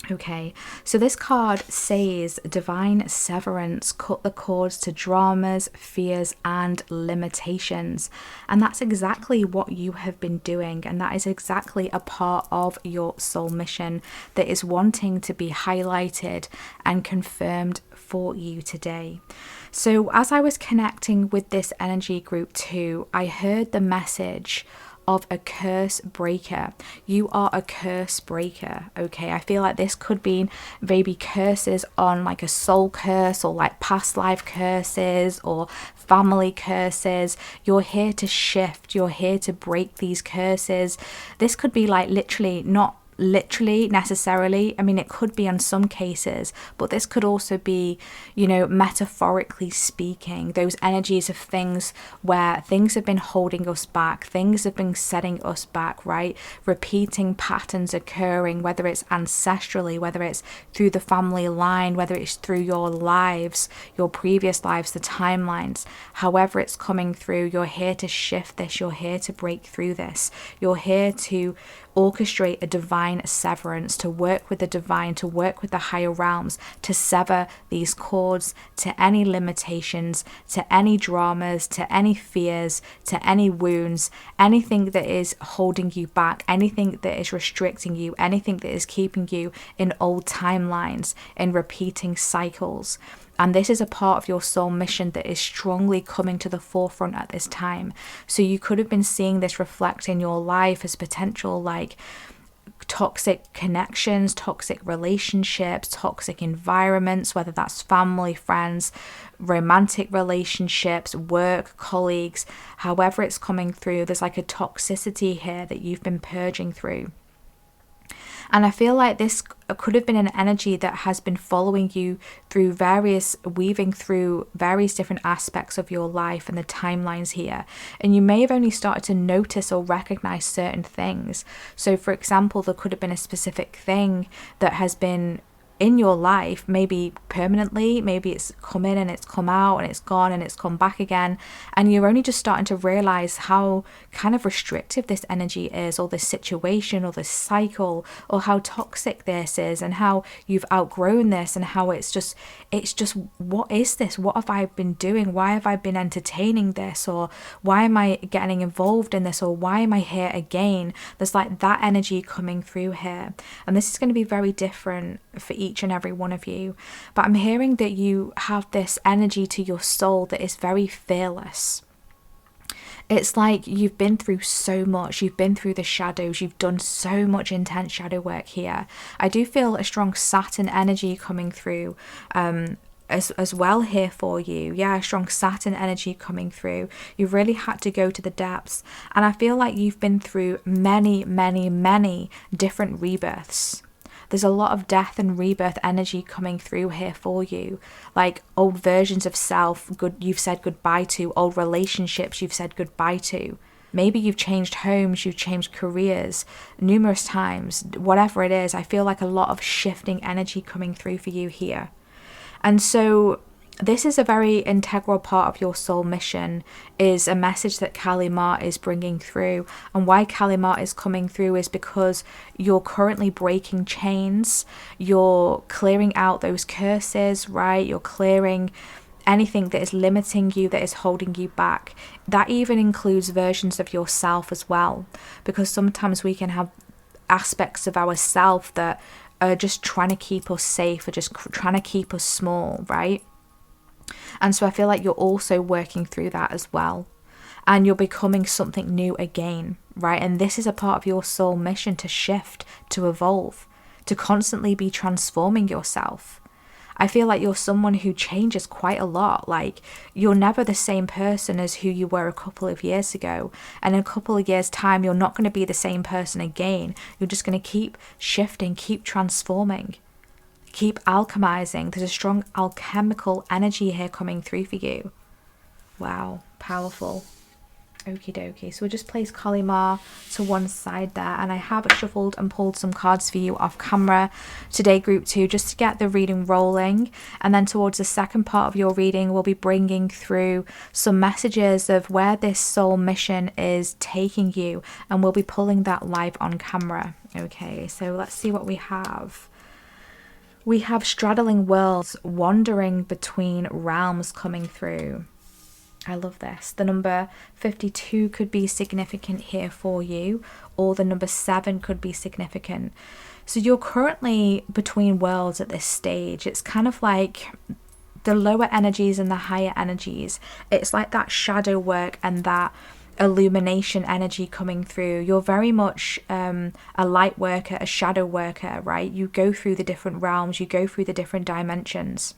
Okay, so this card says divine severance, cut the cords to dramas, fears, and limitations. And that's exactly what you have been doing. And that is exactly a part of your soul mission that is wanting to be highlighted and confirmed for you today. So as I was connecting with this energy group 2, I heard the message of a curse breaker. You are a curse breaker. Okay, I feel like this could be maybe curses on like a soul curse, or like past life curses, or family curses. You're here to shift, you're here to break these curses. This could be like literally, not literally necessarily, I mean it could be in some cases, but this could also be, you know, metaphorically speaking, those energies of things where things have been holding us back, things have been setting us back, right? Repeating patterns occurring, whether it's ancestrally, whether it's through the family line, whether it's through your lives, your previous lives, the timelines, however it's coming through. You're here to shift this, you're here to break through this, you're here to orchestrate a divine severance, to work with the divine, to work with the higher realms, to sever these cords to any limitations, to any dramas, to any fears, to any wounds, anything that is holding you back, anything that is restricting you, anything that is keeping you in old timelines, in repeating cycles. And this is a part of your soul mission that is strongly coming to the forefront at this time. So you could have been seeing this reflect in your life as potential like toxic connections, toxic relationships, toxic environments, whether that's family, friends, romantic relationships, work, colleagues, however it's coming through. There's like a toxicity here that you've been purging through. And I feel like this could have been an energy that has been following you through weaving through various different aspects of your life and the timelines here. And you may have only started to notice or recognize certain things. So for example, there could have been a specific thing that has been in your life, maybe permanently, maybe it's come in and it's come out and it's gone and it's come back again, and you're only just starting to realize how kind of restrictive this energy is, or this situation, or this cycle, or how toxic this is, and how you've outgrown this, and how it's just what is this? What have I been doing? Why have I been entertaining this? Or why am I getting involved in this? Or why am I here again? There's like that energy coming through here, and this is going to be very different for each and every one of you. But I'm hearing that you have this energy to your soul that is very fearless. It's like you've been through so much. You've been through the shadows. You've done so much intense shadow work here. I do feel a strong Saturn energy coming through as well here for you. Yeah, a strong Saturn energy coming through. You've really had to go to the depths. And I feel like you've been through many, many, many different rebirths. There's a lot of death and rebirth energy coming through here for you. Like old versions of self, you've said goodbye to. Old relationships you've said goodbye to. Maybe you've changed homes, you've changed careers numerous times. Whatever it is, I feel like a lot of shifting energy coming through for you here. And so this is a very integral part of your soul mission, is a message that Kali Ma is bringing through. And why Kali Ma is coming through is because you're currently breaking chains. You're clearing out those curses, right? You're clearing anything that is limiting you, that is holding you back. That even includes versions of yourself as well, because sometimes we can have aspects of ourself that are just trying to keep us safe, or just trying to keep us small, right? And so I feel like you're also working through that as well. And you're becoming something new again, right? And this is a part of your soul mission, to shift, to evolve, to constantly be transforming yourself. I feel like you're someone who changes quite a lot. Like, you're never the same person as who you were a couple of years ago. And in a couple of years' time, you're not going to be the same person again. You're just going to keep shifting, keep transforming. Keep alchemizing. There's a strong alchemical energy here coming through for you. Wow, powerful. Okie dokie. So we'll just place Kali Ma to one side there. And I have shuffled and pulled some cards for you off camera today, group 2, just to get the reading rolling. And then towards the second part of your reading, we'll be bringing through some messages of where this soul mission is taking you. And we'll be pulling that live on camera. Okay, so let's see what we have. We have straddling worlds, wandering between realms coming through. I love this. The number 52 could be significant here for you, or the number 7 could be significant. So you're currently between worlds at this stage. It's kind of like the lower energies and the higher energies. It's like that shadow work and that illumination energy coming through. You're very much a light worker, a shadow worker, right? You go through the different realms, you go through the different dimensions.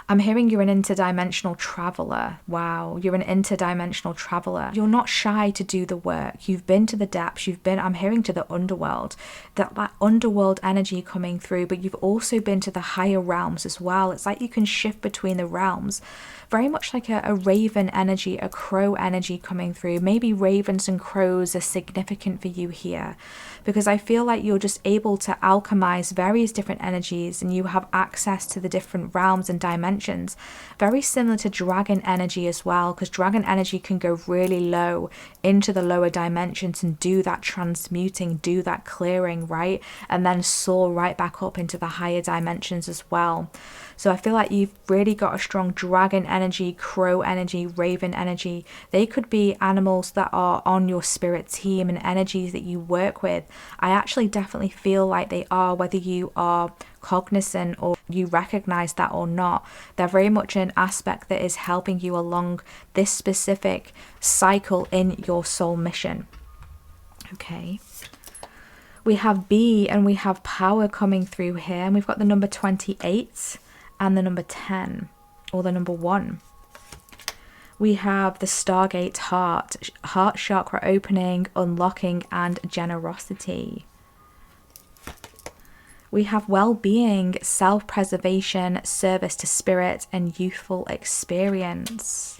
I'm hearing you're an interdimensional traveler. Wow, you're an interdimensional traveler. You're not shy to do the work. You've been to the depths. I'm hearing to the underworld, that underworld energy coming through, but you've also been to the higher realms as well. It's like you can shift between the realms. Very much like a raven energy, a crow energy coming through. Maybe ravens and crows are significant for you here, because I feel like you're just able to alchemize various different energies, and you have access to the different realms and dimensions. Very similar to dragon energy as well, because dragon energy can go really low into the lower dimensions and do that transmuting, do that clearing, right? And then soar right back up into the higher dimensions as well. So I feel like you've really got a strong dragon energy, crow energy, raven energy. They could be animals that are on your spirit team and energies that you work with. I actually definitely feel like they are, whether you are cognizant or you recognize that or not. They're very much an aspect that is helping you along this specific cycle in your soul mission. Okay. We have B and we have power coming through here. And we've got the number 28 and the number 10, or the number 1. We have the Stargate heart chakra opening, unlocking, and generosity. We have well-being, self-preservation, service to spirit, and youthful experience.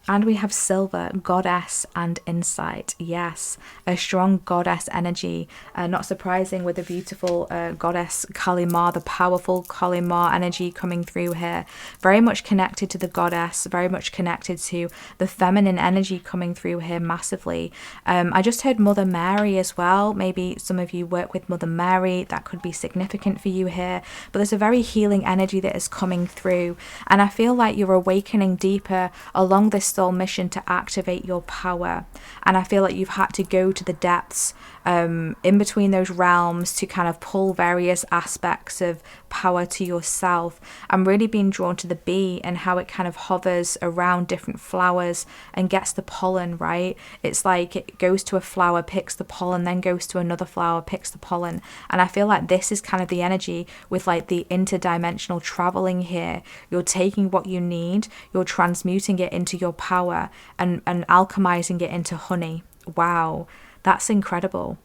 And we have silver, goddess, and insight. Yes, a strong goddess energy. Not surprising with the beautiful goddess Kali Ma, the powerful Kali Ma energy coming through here. Very much connected to the goddess, very much connected to the feminine energy coming through here massively. I just heard Mother Mary as well. Maybe some of you work with Mother Mary. That could be significant for you here. But there's a very healing energy that is coming through. And I feel like you're awakening deeper along this soul mission to activate your power. And I feel like you've had to go to the depths in between those realms to kind of pull various aspects of power to yourself. I'm really being drawn to the bee and how it kind of hovers around different flowers and gets the pollen, right? It's like it goes to a flower, picks the pollen, then goes to another flower, picks the pollen. And I feel like this is kind of the energy with like the interdimensional traveling here. You're taking what you need, you're transmuting it into your power and alchemizing it into honey. Wow, that's incredible.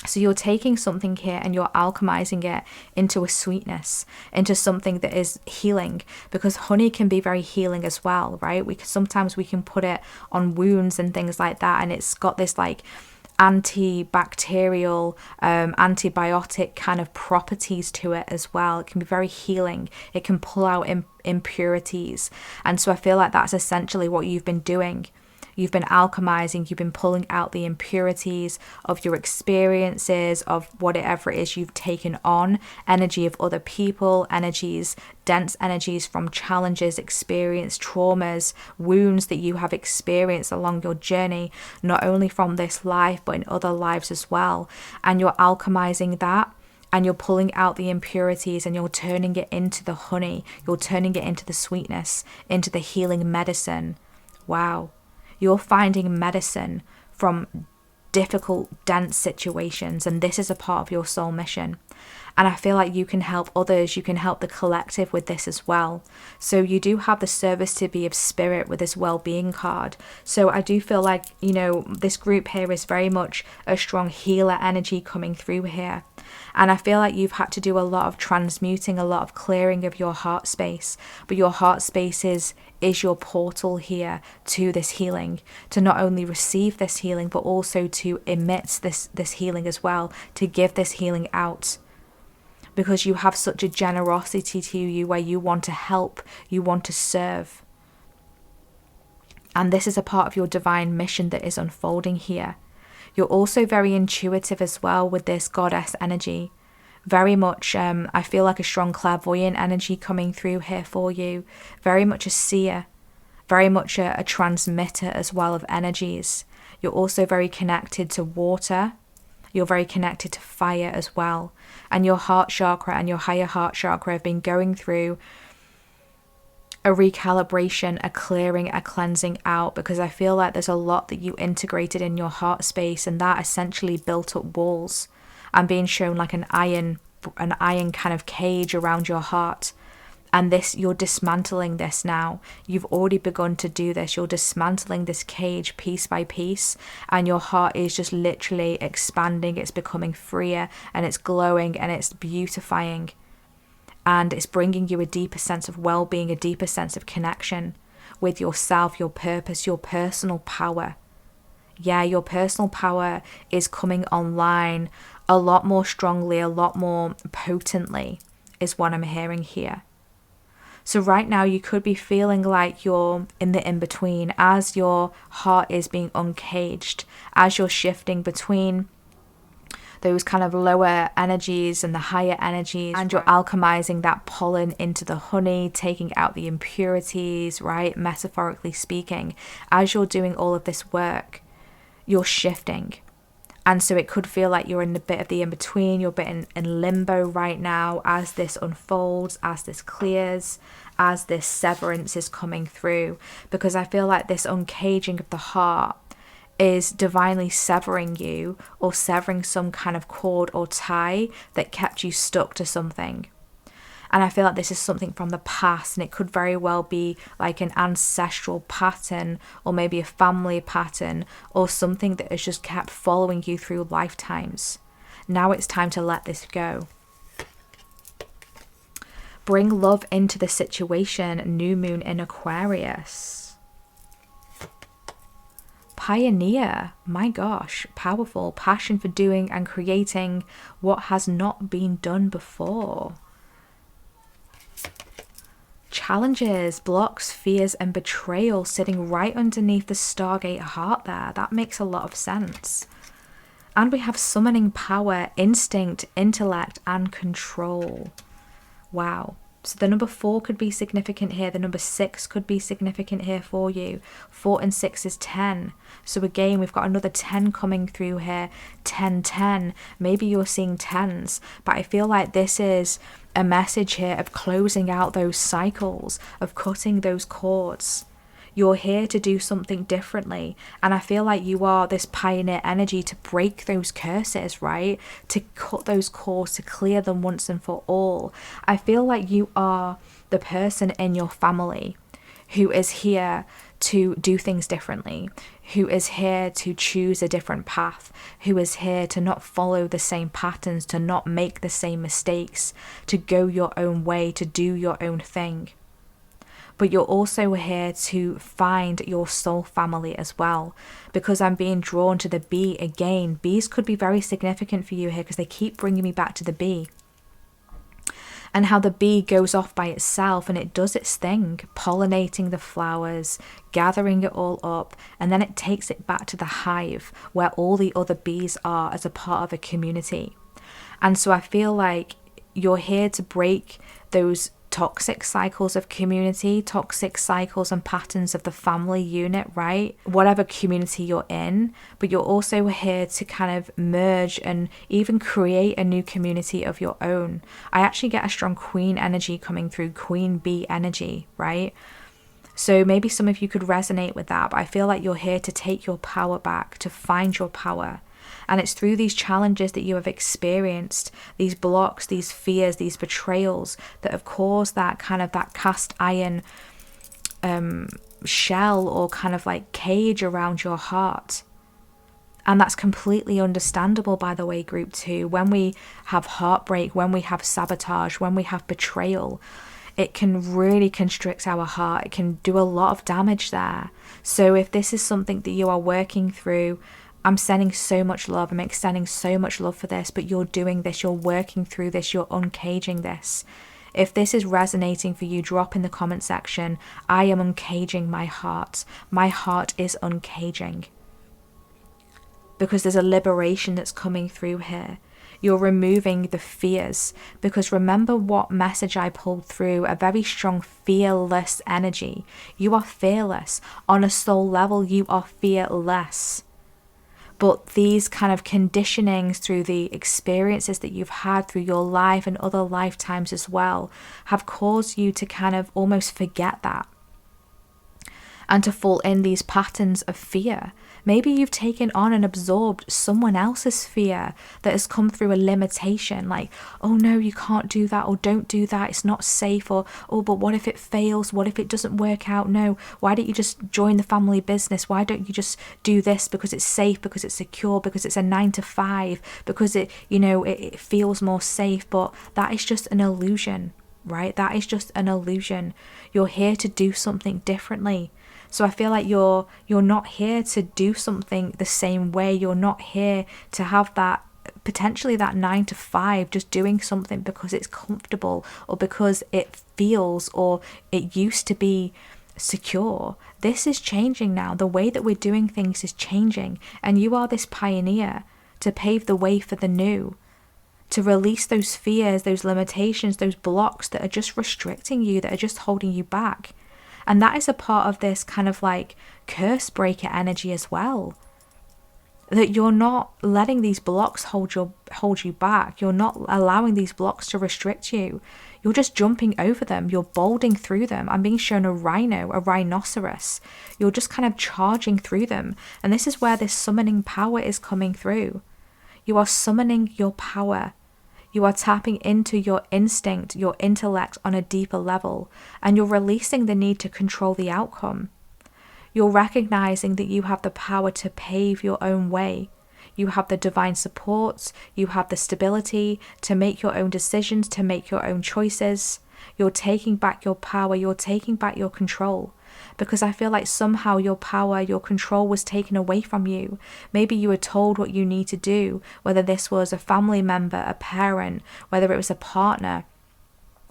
So you're taking something here and you're alchemizing it into a sweetness, into something that is healing, because honey can be very healing as well, right? Sometimes we can put it on wounds and things like that, and it's got this like antibacterial, antibiotic kind of properties to it as well. It can be very healing. It can pull out impurities. And so I feel like that's essentially what you've been doing. You've been alchemizing, you've been pulling out the impurities of your experiences, of whatever it is you've taken on, energy of other people, energies, dense energies from challenges, experience, traumas, wounds that you have experienced along your journey, not only from this life, but in other lives as well. And you're alchemizing that. And you're pulling out the impurities and you're turning it into the honey. You're turning it into the sweetness, into the healing medicine. Wow. You're finding medicine from difficult, dense situations, and this is a part of your soul mission. And I feel like you can help others, you can help the collective with this as well. So you do have the service to be of spirit with this well-being card. So I do feel like, you know, this group here is very much a strong healer energy coming through here. And I feel like you've had to do a lot of transmuting, a lot of clearing of your heart space. But your heart space is your portal here to this healing, to not only receive this healing, but also to emit this healing as well, to give this healing out. Because you have such a generosity to you where you want to help, you want to serve. And this is a part of your divine mission that is unfolding here. You're also very intuitive as well with this goddess energy. Very much, I feel like a strong clairvoyant energy coming through here for you. Very much a seer, very much a transmitter as well of energies. You're also very connected to water. You're very connected to fire as well. And your heart chakra and your higher heart chakra have been going through a recalibration, a clearing, a cleansing out, because I feel like there's a lot that you integrated in your heart space, and that essentially built up walls. I'm being shown like an iron kind of cage around your heart. And this, you're dismantling this now. You've already begun to do this. You're dismantling this cage piece by piece, and your heart is just literally expanding. It's becoming freer, and it's glowing, and it's beautifying. And it's bringing you a deeper sense of well-being, a deeper sense of connection with yourself, your purpose, your personal power. Yeah, your personal power is coming online a lot more strongly, a lot more potently, is what I'm hearing here. So right now you could be feeling like you're in the in-between as your heart is being uncaged, as you're shifting between those kind of lower energies and the higher energies, and you're alchemizing that pollen into the honey, taking out the impurities, right? Metaphorically speaking, as you're doing all of this work, you're shifting. And so it could feel like you're in a bit of the in-between, you're a bit in limbo right now as this unfolds, as this clears, as this severance is coming through. Because I feel like this uncaging of the heart is divinely severing you, or severing some kind of cord or tie that kept you stuck to something. And I feel like this is something from the past, and it could very well be like an ancestral pattern, or maybe a family pattern, or something that has just kept following you through lifetimes. Now it's time to let this go. Bring love into the situation. New moon in Aquarius. Pioneer, my gosh, powerful. Passion for doing and creating what has not been done before. Challenges, blocks, fears, and betrayal sitting right underneath the Stargate heart there. That makes a lot of sense. And we have summoning power, instinct, intellect, and control. Wow. So the number 4 could be significant here. The number 6 could be significant here for you. 4 and 6 is 10. So again, we've got another 10 coming through here. 10, 10. Maybe you're seeing 10s. But I feel like this is a message here of closing out those cycles, of cutting those cords. You're here to do something differently. And I feel like you are this pioneer energy to break those curses, right? To cut those cords, to clear them once and for all. I feel like you are the person in your family who is here to do things differently, who is here to choose a different path, who is here to not follow the same patterns, to not make the same mistakes, to go your own way, to do your own thing. But you're also here to find your soul family as well, because I'm being drawn to the bee again. Bees could be very significant for you here because they keep bringing me back to the bee. And how the bee goes off by itself and it does its thing, pollinating the flowers, gathering it all up, and then it takes it back to the hive where all the other bees are as a part of a community. And so I feel like you're here to break those toxic cycles of community, toxic cycles and patterns of the family unit, right? Whatever community you're in, but you're also here to kind of merge and even create a new community of your own. I actually get a strong queen energy coming through, queen bee energy, right? So maybe some of you could resonate with that, but I feel like you're here to take your power back, to find your power. And it's through these challenges that you have experienced, these blocks, these fears, these betrayals that have caused that kind of that cast iron shell or kind of like cage around your heart. And that's completely understandable, by the way, group 2. When we have heartbreak, when we have sabotage, when we have betrayal, it can really constrict our heart. It can do a lot of damage there. So if this is something that you are working through, I'm sending so much love. I'm extending so much love for this, but you're doing this, you're working through this, you're uncaging this. If this is resonating for you, drop in the comment section. I am uncaging my heart. My heart is uncaging. Because there's a liberation that's coming through here. You're removing the fears, because remember what message I pulled through, a very strong fearless energy. You are fearless. On a soul level, you are fearless. But these kind of conditionings through the experiences that you've had through your life and other lifetimes as well have caused you to kind of almost forget that and to fall in these patterns of fear. Maybe you've taken on and absorbed someone else's fear that has come through a limitation, like, oh no, you can't do that, or don't do that, it's not safe, or oh, but what if it fails? What if it doesn't work out? No, why don't you just join the family business? Why don't you just do this because it's safe, because it's secure, because it's a 9-to-5, because it, you know, it feels more safe? But that is just an illusion, right? That is just an illusion. You're here to do something differently. So I feel like you're not here to do something the same way. You're not here to have that, potentially that 9-to-5, just doing something because it's comfortable or because it feels or it used to be secure. This is changing now. The way that we're doing things is changing. And you are this pioneer to pave the way for the new, to release those fears, those limitations, those blocks that are just restricting you, that are just holding you back. And that is a part of this kind of like curse breaker energy as well. that you're not letting these blocks hold you back. You're not allowing these blocks to restrict you. You're just jumping over them. You're bolding through them. I'm being shown a rhino, a rhinoceros. You're just kind of charging through them. And this is where this summoning power is coming through. You are summoning your power. You are tapping into your instinct, your intellect on a deeper level, and you're releasing the need to control the outcome. You're recognizing that you have the power to pave your own way. You have the divine support, you have the stability to make your own decisions, to make your own choices. You're taking back your power, you're taking back your control. Because I feel like somehow your power, your control was taken away from you. Maybe you were told what you need to do, whether this was a family member, a parent, whether it was a partner,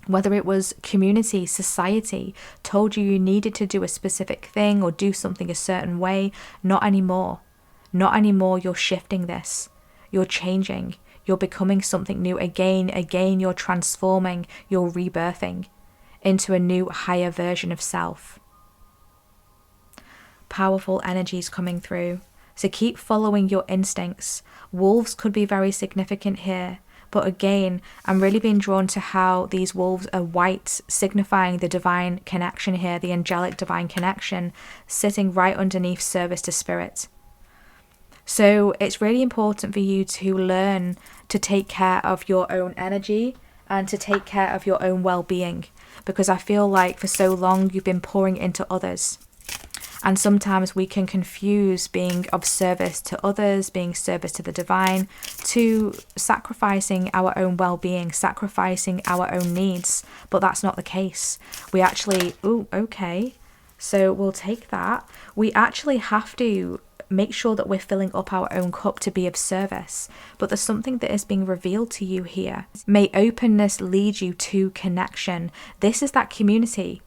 whether it was community, society, told you needed to do a specific thing or do something a certain way. Not anymore. Not anymore. You're shifting this. You're changing. You're becoming something new again. Again, you're transforming. You're rebirthing into a new, higher version of self. Powerful energies coming through. So keep following your instincts. Wolves could be very significant here. But again, I'm really being drawn to how these wolves are white, signifying the divine connection here, the angelic divine connection, sitting right underneath service to spirit. So it's really important for you to learn to take care of your own energy and to take care of your own well-being, because I feel like for so long you've been pouring into others. And sometimes we can confuse being of service to others, being service to the divine, to sacrificing our own well-being, sacrificing our own needs. But that's not the case. We actually, so we'll take that. We actually have to make sure that we're filling up our own cup to be of service. But there's something that is being revealed to you here. May openness lead you to connection. This is that community.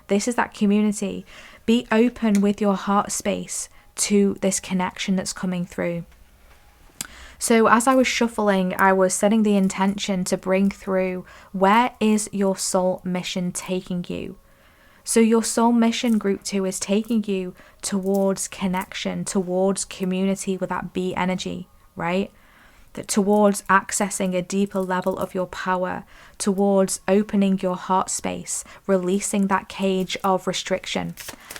This is that community. Be open with your heart space to this connection that's coming through. So as I was shuffling, I was setting the intention to bring through, where is your soul mission taking you? So your soul mission, group 2, is taking you towards connection, towards community with that B energy, right? That towards accessing a deeper level of your power, towards opening your heart space, releasing that cage of restriction.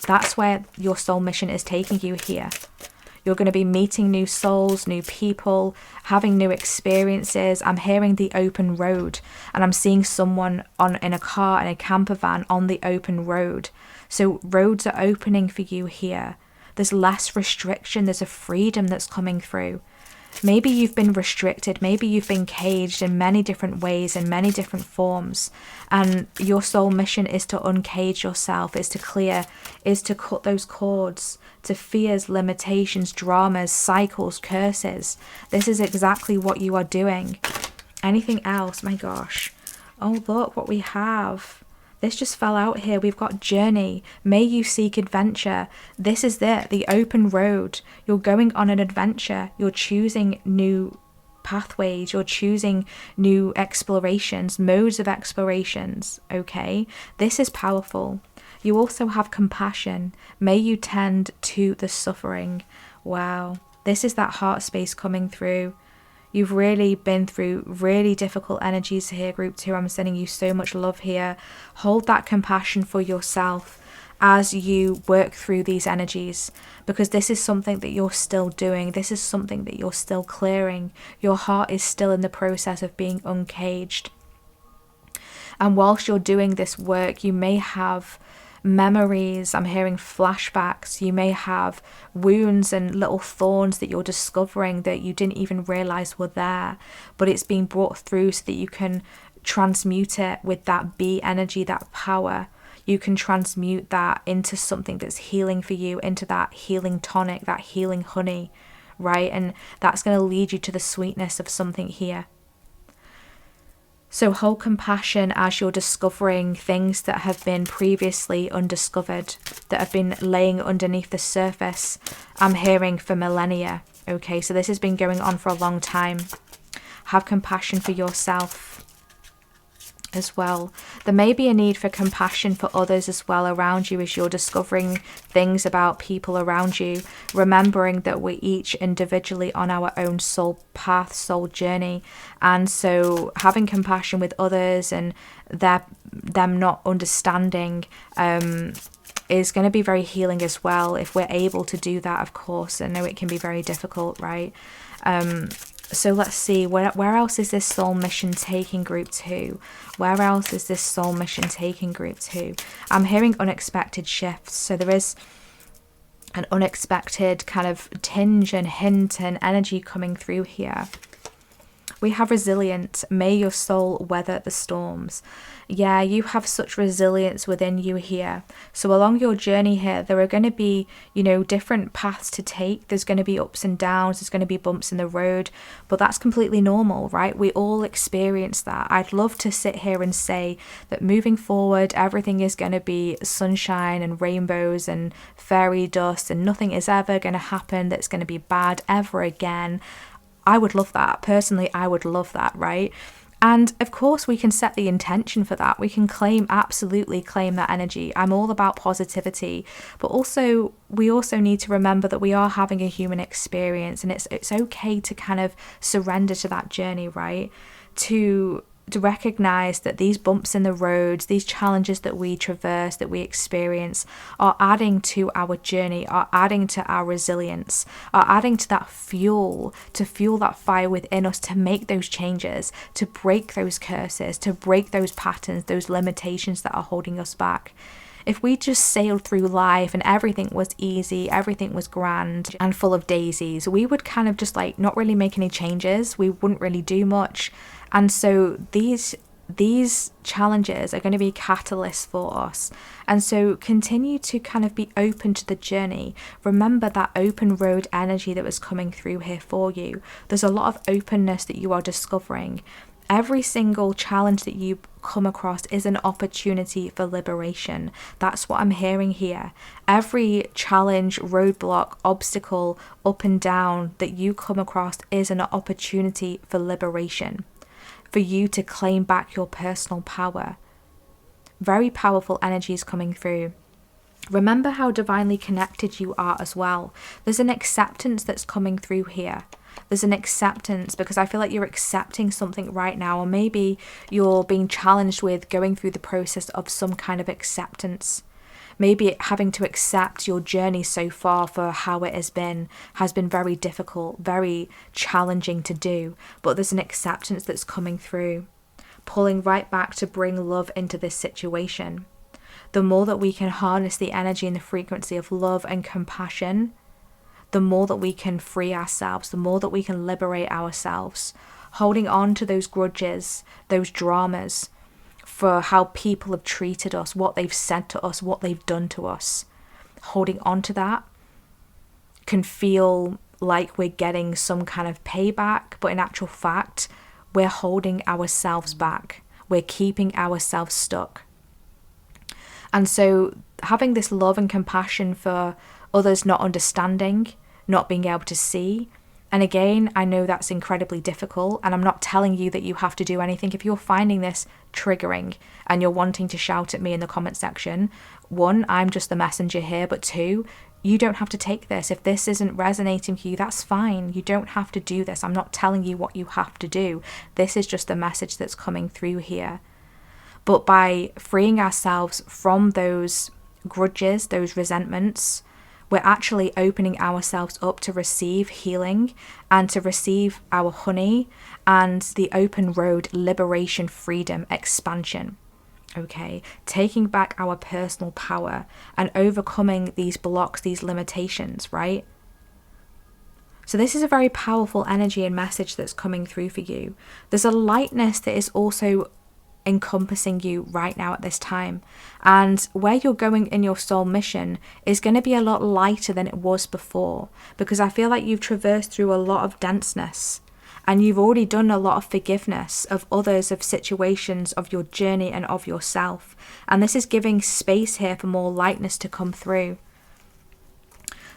That's where your soul mission is taking you here. You're going to be meeting new souls, new people, having new experiences. I'm hearing the open road, and I'm seeing someone in a car, in a camper van on the open road. So roads are opening for you here. There's less restriction. There's a freedom that's coming through. Maybe you've been restricted, maybe you've been caged in many different ways, in many different forms, and your soul mission is to uncage yourself, is to clear, is to cut those cords to fears, limitations, dramas, cycles, curses. This is exactly what you are doing. Anything else? My gosh. Oh, look what we have. This just fell out here. We've got journey. May you seek adventure. This is the open road. You're going on an adventure. You're choosing new pathways. You're choosing new explorations, modes of explorations. Okay, this is powerful. You also have compassion. May you tend to the suffering. Wow, this is that heart space coming through. You've really been through really difficult energies here, group 2. I'm sending you so much love here. Hold that compassion for yourself as you work through these energies, because this is something that you're still doing. This is something that you're still clearing. Your heart is still in the process of being uncaged. And whilst you're doing this work, you may have memories, I'm hearing flashbacks, you may have wounds and little thorns that you're discovering that you didn't even realize were there, but it's being brought through so that you can transmute it with that B energy, that power. You can transmute that into something that's healing for you, into that healing tonic, that healing honey, right? And that's going to lead you to the sweetness of something here. So hold compassion as you're discovering things that have been previously undiscovered, that have been laying underneath the surface. I'm hearing for millennia. Okay, so this has been going on for a long time. Have compassion for yourself. as well. There may be a need for compassion for others as well around you as you're discovering things about people around you, remembering that we're each individually on our own soul path, soul journey. And so having compassion with others and them not understanding is going to be very healing as well, if we're able to do that, of course. I know it can be very difficult, right? So let's see, where else is this soul mission taking group 2? Where else is this soul mission taking group 2? I'm hearing unexpected shifts. So there is an unexpected kind of tinge and hint and energy coming through here. We have resilient. May your soul weather the storms. Yeah, you have such resilience within you here. So along your journey here, there are going to be, you know, different paths to take. There's going to be ups and downs. There's going to be bumps in the road, but that's completely normal, right? We all experience that. I'd love to sit here and say that moving forward, everything is going to be sunshine and rainbows and fairy dust, and nothing is ever going to happen that's going to be bad ever again. I would love that. Personally, I would love that, right? And of course, we can set the intention for that. We can absolutely claim that energy. I'm all about positivity, but also we also need to remember that we are having a human experience, and it's okay to kind of surrender to that journey, right? To recognize that these bumps in the roads, these challenges that we traverse, that we experience, are adding to our journey, are adding to our resilience, are adding to that fuel, to fuel that fire within us, to make those changes, to break those curses, to break those patterns, those limitations that are holding us back. If we just sailed through life and everything was easy, everything was grand and full of daisies, we would kind of just like not really make any changes. We wouldn't really do much. And so these challenges are going to be catalysts for us. And so continue to kind of be open to the journey. Remember that open road energy that was coming through here for you. There's a lot of openness that you are discovering. Every single challenge that you come across is an opportunity for liberation. That's what I'm hearing here. Every challenge, roadblock, obstacle, up and down that you come across is an opportunity for liberation, for you to claim back your personal power. Very powerful energies coming through. Remember how divinely connected you are as well. There's an acceptance that's coming through here. There's an acceptance because I feel like you're accepting something right now, or maybe you're being challenged with going through the process of some kind of acceptance. Maybe having to accept your journey so far for how it has been very difficult, very challenging to do, but there's an acceptance that's coming through, pulling right back to bring love into this situation. The more that we can harness the energy and the frequency of love and compassion, the more that we can free ourselves, the more that we can liberate ourselves. Holding on to those grudges, those dramas for how people have treated us, what they've said to us, what they've done to us. Holding on to that can feel like we're getting some kind of payback, but in actual fact, we're holding ourselves back. We're keeping ourselves stuck. And so having this love and compassion for others not understanding, not being able to see. And again, I know that's incredibly difficult, and I'm not telling you that you have to do anything. If you're finding this triggering and you're wanting to shout at me in the comment section, 1, I'm just the messenger here, but 2, you don't have to take this. If this isn't resonating for you, that's fine. You don't have to do this. I'm not telling you what you have to do. This is just the message that's coming through here. But by freeing ourselves from those grudges, those resentments, we're actually opening ourselves up to receive healing and to receive our honey and the open road, liberation, freedom, expansion. Okay, taking back our personal power and overcoming these blocks, these limitations, right? So this is a very powerful energy and message that's coming through for you. There's a lightness that is also encompassing you right now at this time, and where you're going in your soul mission is going to be a lot lighter than it was before, because I feel like you've traversed through a lot of denseness and you've already done a lot of forgiveness of others, of situations, of your journey and of yourself, and this is giving space here for more lightness to come through.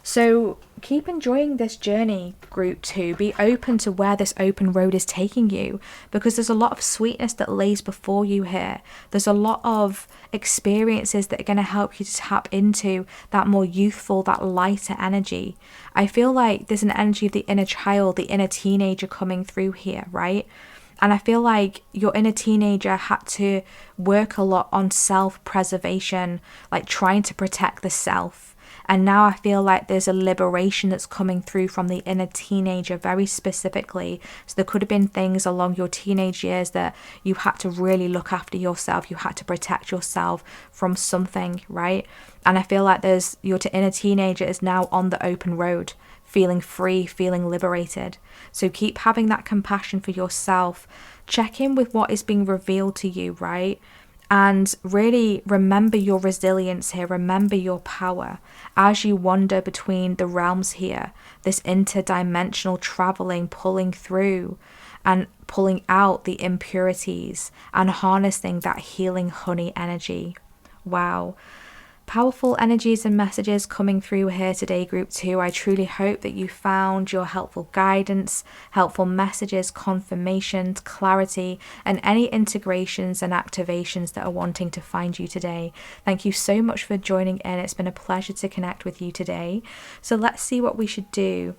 So keep enjoying this journey, group 2. Be open to where this open road is taking you, because there's a lot of sweetness that lays before you here. There's a lot of experiences that are going to help you to tap into that more youthful, that lighter energy. I feel like there's an energy of the inner child, the inner teenager coming through here, right? And I feel like your inner teenager had to work a lot on self-preservation, like trying to protect the self. And now I feel like there's a liberation that's coming through from the inner teenager very specifically. So there could have been things along your teenage years that you had to really look after yourself. You had to protect yourself from something, right? And I feel like your inner teenager is now on the open road, feeling free, feeling liberated. So keep having that compassion for yourself. Check in with what is being revealed to you, right? And really remember your resilience here. Remember your power as you wander between the realms here. This interdimensional traveling, pulling through and pulling out the impurities and harnessing that healing honey energy. Wow. Powerful energies and messages coming through here today, group 2. I truly hope that you found your helpful guidance, helpful messages, confirmations, clarity, and any integrations and activations that are wanting to find you today. Thank you so much for joining in. It's been a pleasure to connect with you today. So let's see what we should do.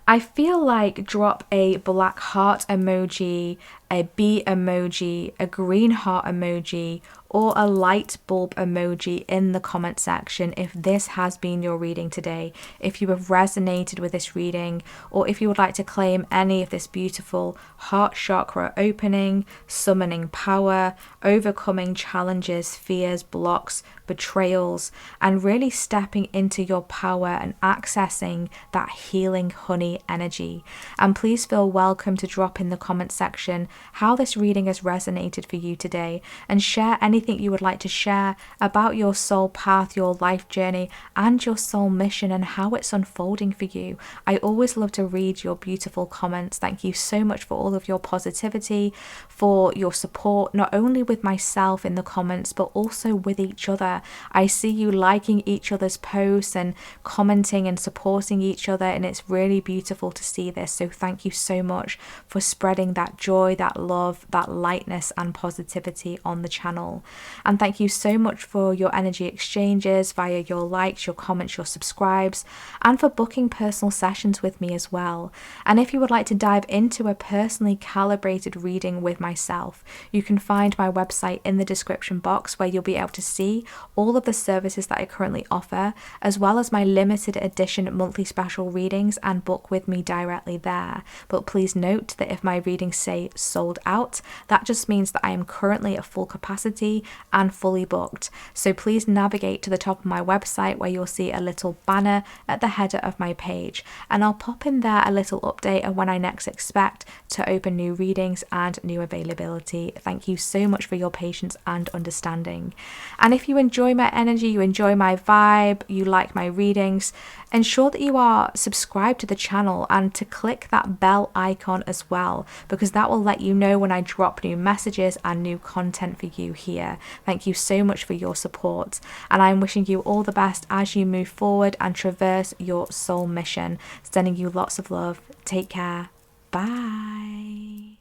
I feel like drop a black heart emoji, a bee emoji, a green heart emoji, or a light bulb emoji in the comment section if this has been your reading today, if you have resonated with this reading, or if you would like to claim any of this beautiful heart chakra opening, summoning power, overcoming challenges, fears, blocks, betrayals, and really stepping into your power and accessing that healing honey energy. And please feel welcome to drop in the comment section how this reading has resonated for you today, and share anything you would like to share about your soul path, your life journey, and your soul mission, and how it's unfolding for you. I always love to read your beautiful comments. Thank you so much for all of your positivity, for your support, not only with myself in the comments, but also with each other. I see you liking each other's posts and commenting and supporting each other, and it's really beautiful to see this. So thank you so much for spreading that joy, that love, that lightness and positivity on the channel. And thank you so much for your energy exchanges via your likes, your comments, your subscribes, and for booking personal sessions with me as well. And if you would like to dive into a personally calibrated reading with myself, you can find my website in the description box, where you'll be able to see all of the services that I currently offer, as well as my limited edition monthly special readings, and book with me directly there. But please note that if my readings say sold out, that just means that I am currently at full capacity and fully booked. So please navigate to the top of my website, where you'll see a little banner at the header of my page, and I'll pop in there a little update of when I next expect to open new readings and new availability. Thank you so much for your patience and understanding. And if you enjoy my energy, you enjoy my vibe, you like my readings, ensure that you are subscribed to the channel and to click that bell icon as well, because that will let you know when I drop new messages and new content for you here. Thank you so much for your support, and I'm wishing you all the best as you move forward and traverse your soul mission. Sending you lots of love. Take care. Bye.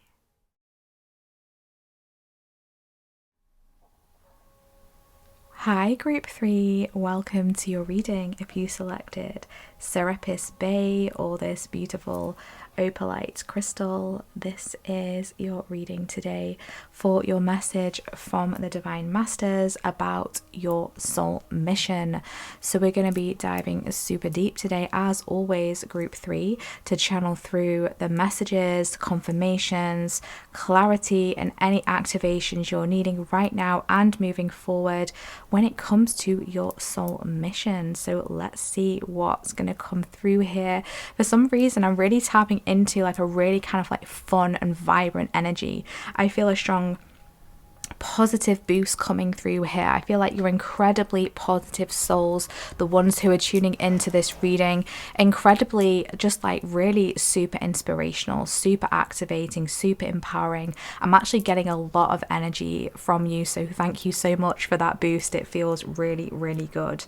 Hi group 3, welcome to your reading. If you selected Serapis Bay or this beautiful opalite crystal, this is your reading today for your message from the Divine Masters about your soul mission. So we're going to be diving super deep today, as always, group 3, to channel through the messages, confirmations, clarity, and any activations you're needing right now and moving forward when it comes to your soul mission. So let's see what's going to come through here. For some reason, I'm really tapping into like a really kind of like fun and vibrant energy. I feel a strong positive boost coming through here. I feel like you're incredibly positive souls, the ones who are tuning into this reading, incredibly just like really super inspirational, super activating, super empowering. I'm actually getting a lot of energy from you, so thank you so much for that boost. It feels really, really good.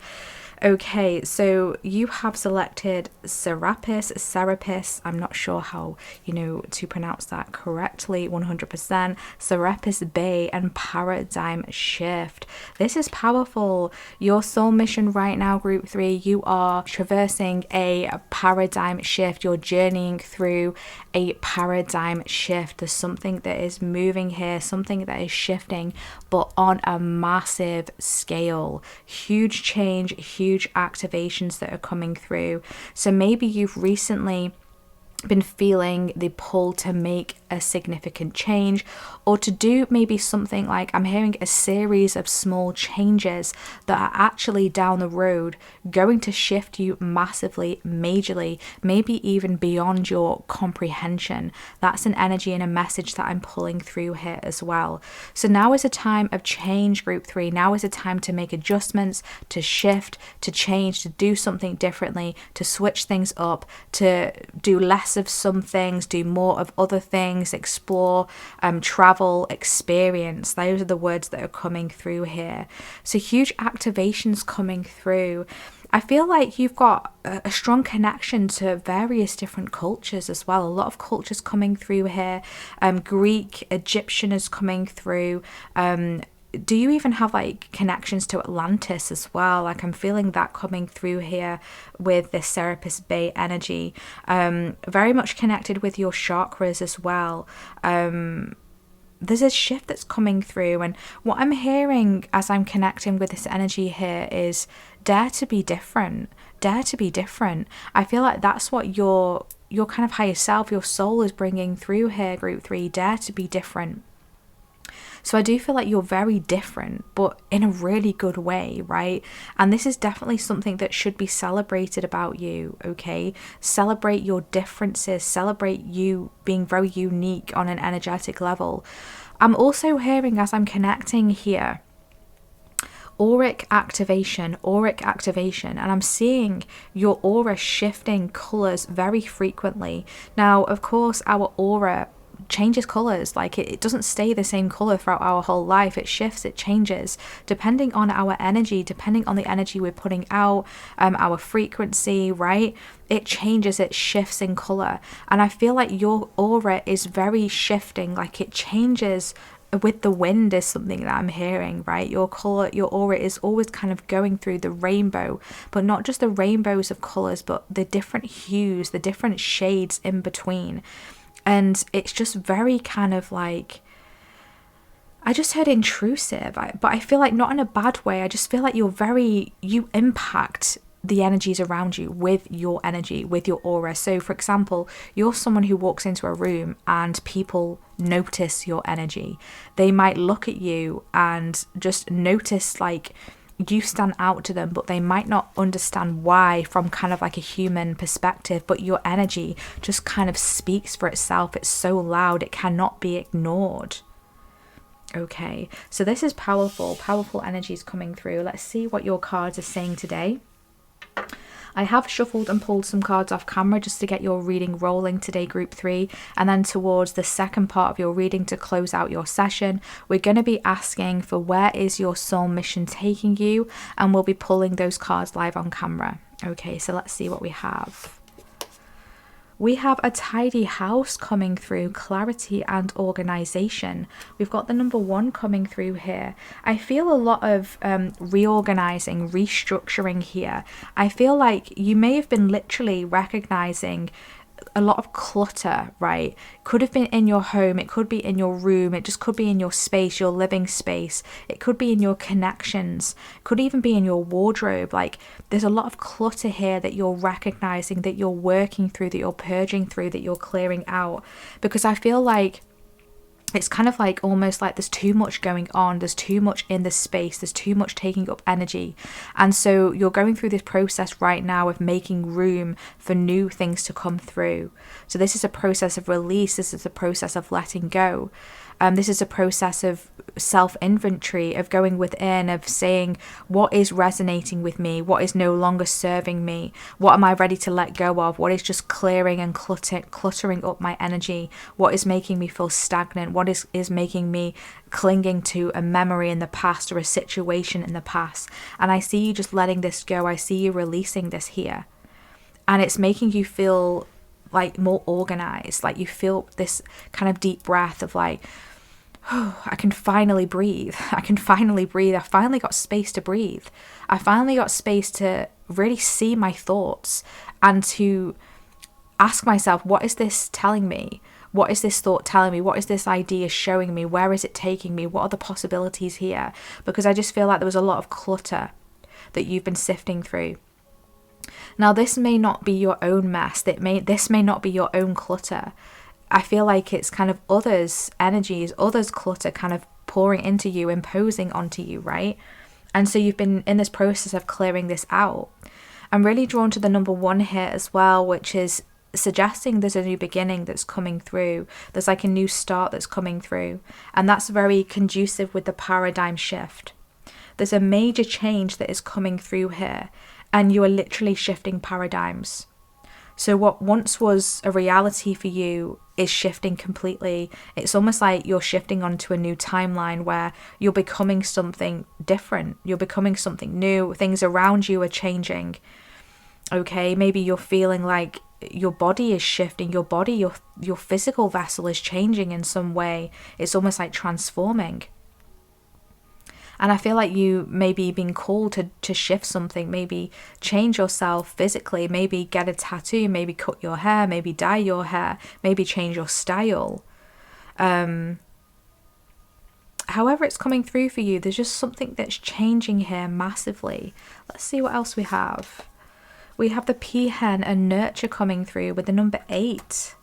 Okay, so you have selected Serapis, I'm not sure how, to pronounce that correctly, 100%, Serapis Bay and Paradigm Shift. This is powerful. Your soul mission right now, group 3, you are traversing a paradigm shift. You're journeying through a paradigm shift. There's something that is moving here, something that is shifting, but on a massive scale. Huge change, huge activations that are coming through. So maybe you've recently been feeling the pull to make a significant change, or to do maybe something like, I'm hearing a series of small changes that are actually down the road going to shift you massively, majorly, maybe even beyond your comprehension. That's an energy and a message that I'm pulling through here as well. So now is a time of change, group 3. Now is a time to make adjustments, to shift, to change, to do something differently, to switch things up, to do less of some things, do more of other things, explore, travel, experience. Those are the words that are coming through here. So huge activations coming through. I feel like you've got a strong connection to various different cultures as well. A lot of cultures coming through here. Greek, Egyptian is coming through. Do you even have like connections to Atlantis as well? Like I'm feeling that coming through here with this Serapis Bay energy. Very much connected with your chakras as well. There's a shift that's coming through, and what I'm hearing as I'm connecting with this energy here is dare to be different. Dare to be different. I feel like that's what your kind of higher self, your soul is bringing through here, group 3. Dare to be different. So I do feel like you're very different, but in a really good way, right? And this is definitely something that should be celebrated about you, okay? Celebrate your differences, celebrate you being very unique on an energetic level. I'm also hearing, as I'm connecting here, auric activation, and I'm seeing your aura shifting colors very frequently. Now, of course, our aura changes colors. Like it doesn't stay the same color throughout our whole life. It shifts, it changes depending on our energy, depending on the energy we're putting out, our frequency, right? It changes, it shifts in color. And I feel like your aura is very shifting, like it changes with the wind is something that I'm hearing, right? Your color, your aura is always kind of going through the rainbow, but not just the rainbows of colors, but the different hues, the different shades in between. And it's just very kind of like, I just heard intrusive, but I feel like not in a bad way. I just feel like you impact the energies around you with your energy, with your aura. So for example, you're someone who walks into a room and people notice your energy. They might look at you and just notice like you stand out to them, but they might not understand why from kind of like a human perspective, but your energy just kind of speaks for itself. It's so loud, it cannot be ignored. Okay, so this is powerful energies coming through. Let's see what your cards are saying today. I have shuffled and pulled some cards off camera just to get your reading rolling today, group 3. And then towards the second part of your reading to close out your session, we're going to be asking for where is your soul mission taking you? And we'll be pulling those cards live on camera. Okay, so let's see what we have. We have a tidy house coming through, clarity and organization. We've got the number 1 coming through here. I feel a lot of reorganizing, restructuring here. I feel like you may have been literally recognizing a lot of clutter, right? Could have been in your home, it could be in your room, it just could be in your space, your living space, it could be in your connections, could even be in your wardrobe. Like there's a lot of clutter here that you're recognizing, that you're working through, that you're purging through, that you're clearing out, because I feel like it's kind of like almost like there's too much going on, there's too much in this space, there's too much taking up energy. And so you're going through this process right now of making room for new things to come through. So this is a process of release, this is a process of letting go. This is a process of self-inventory, of going within, of saying what is resonating with me, what is no longer serving me, what am I ready to let go of, what is just clearing and cluttering up my energy, what is making me feel stagnant, what is making me clinging to a memory in the past or a situation in the past. And I see you just letting this go. I see you releasing this here. And it's making you feel like more organized, like you feel this kind of deep breath of like, oh, I can finally breathe. I can finally breathe. I finally got space to breathe. I finally got space to really see my thoughts and to ask myself, what is this telling me? What is this thought telling me? What is this idea showing me? Where is it taking me? What are the possibilities here? Because I just feel like there was a lot of clutter that you've been sifting through. Now, this may not be your own mess. This may not be your own clutter. I feel like it's kind of others' energies, others' clutter kind of pouring into you, imposing onto you, right? And so you've been in this process of clearing this out. I'm really drawn to the number 1 here as well, which is suggesting there's a new beginning that's coming through. There's like a new start that's coming through. And that's very conducive with the paradigm shift. There's a major change that is coming through here. And you are literally shifting paradigms. So what once was a reality for you is shifting completely. It's almost like you're shifting onto a new timeline where you're becoming something different. You're becoming something new. Things around you are changing. Okay, maybe you're feeling like your body is shifting. Your body, your physical vessel is changing in some way. It's almost like transforming. And I feel like you may be being called to shift something, maybe change yourself physically, maybe get a tattoo, maybe cut your hair, maybe dye your hair, maybe change your style. However it's coming through for you, there's just something that's changing here massively. Let's see what else we have. We have the peahen and nurture coming through with the number 8.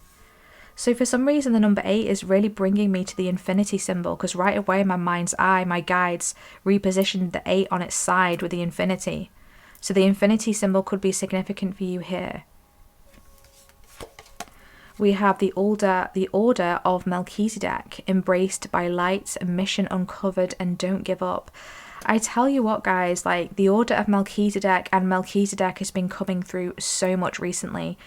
So for some reason, the number 8 is really bringing me to the infinity symbol, because right away in my mind's eye, my guides repositioned the 8 on its side with the infinity. So the infinity symbol could be significant for you here. We have the order of Melchizedek, embraced by light, mission uncovered, and don't give up. I tell you what, guys, like the order of Melchizedek, and Melchizedek has been coming through so much recently.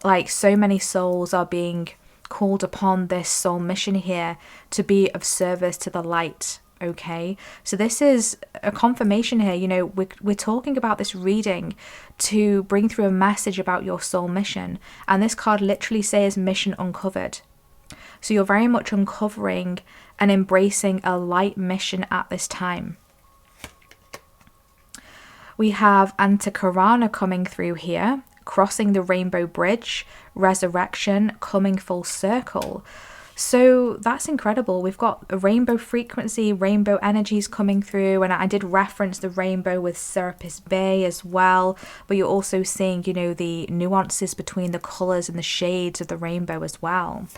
Like so many souls are being called upon this soul mission here to be of service to the light. Okay, so this is a confirmation here. You know, we're talking about this reading to bring through a message about your soul mission, and this card literally says mission uncovered. So you're very much uncovering and embracing a light mission at this time. We have Antakarana coming through here, crossing the rainbow bridge, resurrection, coming full circle. So that's incredible. We've got a rainbow frequency, rainbow energies coming through, and I did reference the rainbow with Serapis Bay as well, but you're also seeing, you know, the nuances between the colors and the shades of the rainbow as well.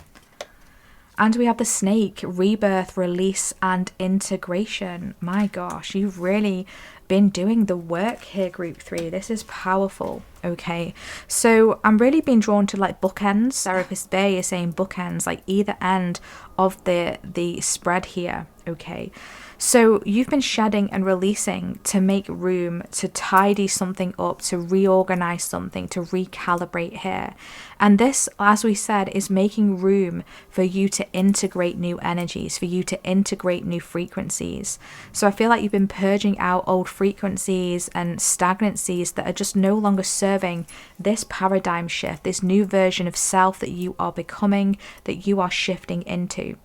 And we have the snake, rebirth, release, and integration. My gosh, you've really been doing the work here, group 3. This is powerful. Okay, so I'm really being drawn to like bookends. Serapis Bay is saying bookends, like either end of the spread here. Okay, so you've been shedding and releasing to make room, to tidy something up, to reorganize something, to recalibrate here. And this, as we said, is making room for you to integrate new energies, for you to integrate new frequencies. So I feel like you've been purging out old frequencies and stagnancies that are just no longer serving this paradigm shift, this new version of self that you are becoming, that you are shifting into.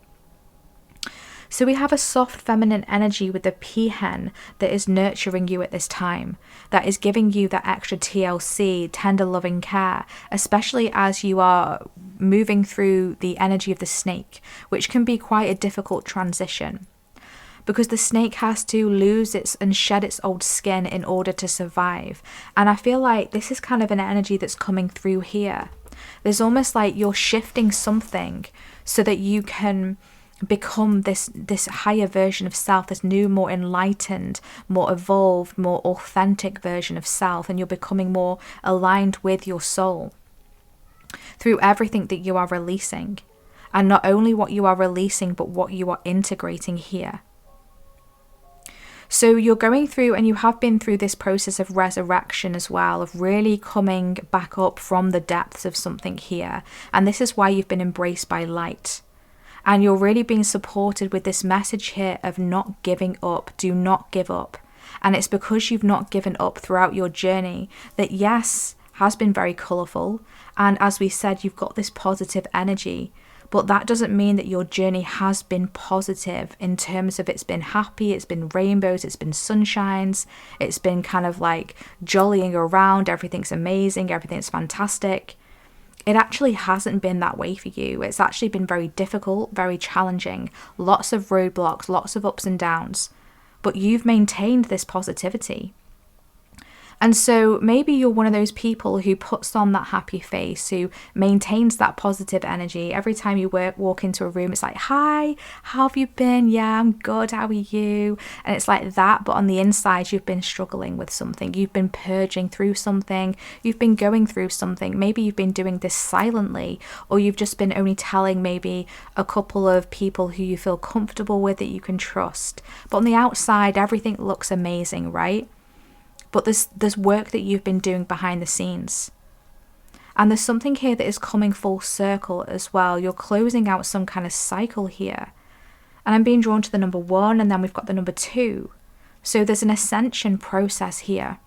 So we have a soft feminine energy with the peahen that is nurturing you at this time, that is giving you that extra TLC, tender loving care, especially as you are moving through the energy of the snake, which can be quite a difficult transition. Because the snake has to lose its and shed its old skin in order to survive. And I feel like this is kind of an energy that's coming through here. There's almost like you're shifting something so that you can become this higher version of self, this new, more enlightened, more evolved, more authentic version of self, and you're becoming more aligned with your soul through everything that you are releasing. and not only what you are releasing, but what you are integrating here. So you're going through, and you have been through this process of resurrection as well, of really coming back up from the depths of something here. And this is why you've been embraced by light. And you're really being supported with this message here of not giving up. Do not give up. And it's because you've not given up throughout your journey that, yes, has been very colourful. And as we said, you've got this positive energy. But that doesn't mean that your journey has been positive in terms of it's been happy, it's been rainbows, it's been sunshines, it's been kind of like jollying around, everything's amazing, everything's fantastic. It actually hasn't been that way for you. It's actually been very difficult, very challenging, lots of roadblocks, lots of ups and downs. But you've maintained this positivity. And so maybe you're one of those people who puts on that happy face, who maintains that positive energy. Every time you walk into a room, it's like, hi, how have you been? Yeah, I'm good. How are you? And it's like that. But on the inside, you've been struggling with something. You've been purging through something. You've been going through something. Maybe you've been doing this silently, or you've just been only telling maybe a couple of people who you feel comfortable with that you can trust. But on the outside, everything looks amazing, right? But there's work that you've been doing behind the scenes. And there's something here that is coming full circle as well. You're closing out some kind of cycle here. And I'm being drawn to the number 1, and then we've got the number 2. So there's an ascension process here.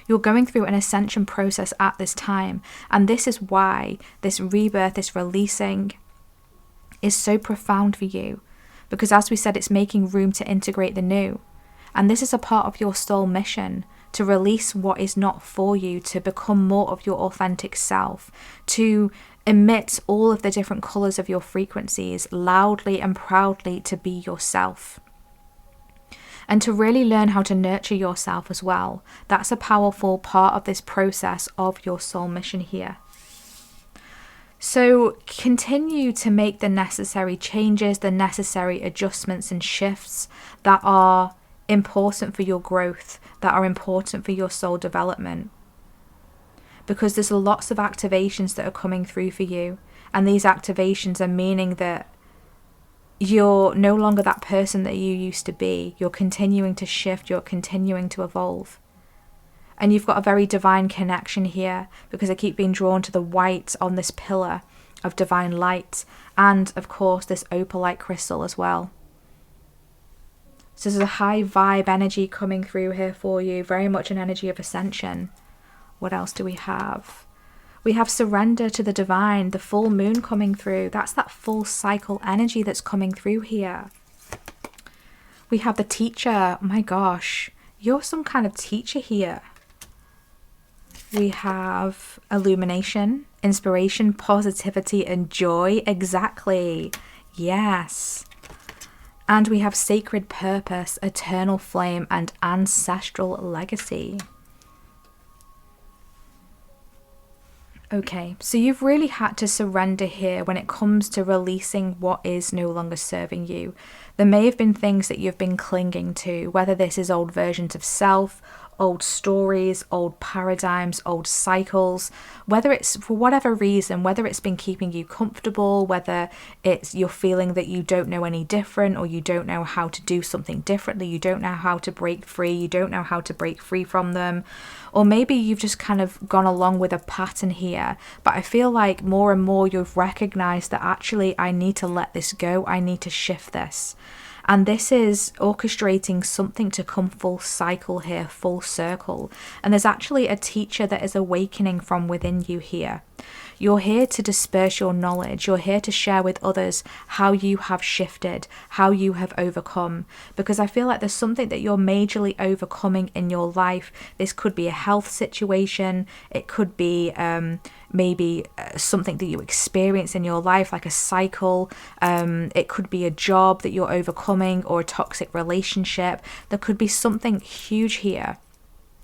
You're going through an ascension process at this time. And this is why this rebirth, this releasing is so profound for you. Because as we said, it's making room to integrate the new. And this is a part of your soul mission, to release what is not for you, to become more of your authentic self, to emit all of the different colours of your frequencies loudly and proudly, to be yourself. And to really learn how to nurture yourself as well. That's a powerful part of this process of your soul mission here. So continue to make the necessary changes, the necessary adjustments and shifts that are important for your growth, that are important for your soul development. Because there's lots of activations that are coming through for you. And these activations are meaning that you're no longer that person that you used to be. You're continuing to shift, you're continuing to evolve. And you've got a very divine connection here, because I keep being drawn to the white on this pillar of divine light. And of course this opalite crystal as well. So there's a high vibe energy coming through here for you, very much an energy of ascension. What else do we have? We have surrender to the divine, the full moon coming through. That's that full cycle energy that's coming through here. We have the teacher. Oh my gosh, you're some kind of teacher here. We have illumination, inspiration, positivity, and joy. Exactly. Yes. And we have sacred purpose, eternal flame, and ancestral legacy. Okay, so you've really had to surrender here when it comes to releasing what is no longer serving you. There may have been things that you've been clinging to, whether this is old versions of self, old stories, old paradigms, old cycles, whether it's for whatever reason, whether it's been keeping you comfortable, whether it's you're feeling that you don't know any different, or you don't know how to do something differently, you don't know how to break free, you don't know how to break free from them, or maybe you've just kind of gone along with a pattern here. But I feel like more and more you've recognized that actually I need to let this go, I need to shift this. And this is orchestrating something to come full cycle here, full circle. And there's actually a teacher that is awakening from within you here. You're here to disperse your knowledge. You're here to share with others how you have shifted, how you have overcome. Because I feel like there's something that you're majorly overcoming in your life. This could be a health situation. It could be maybe something that you experience in your life, like a cycle. It could be a job that you're overcoming, or a toxic relationship. There could be something huge here.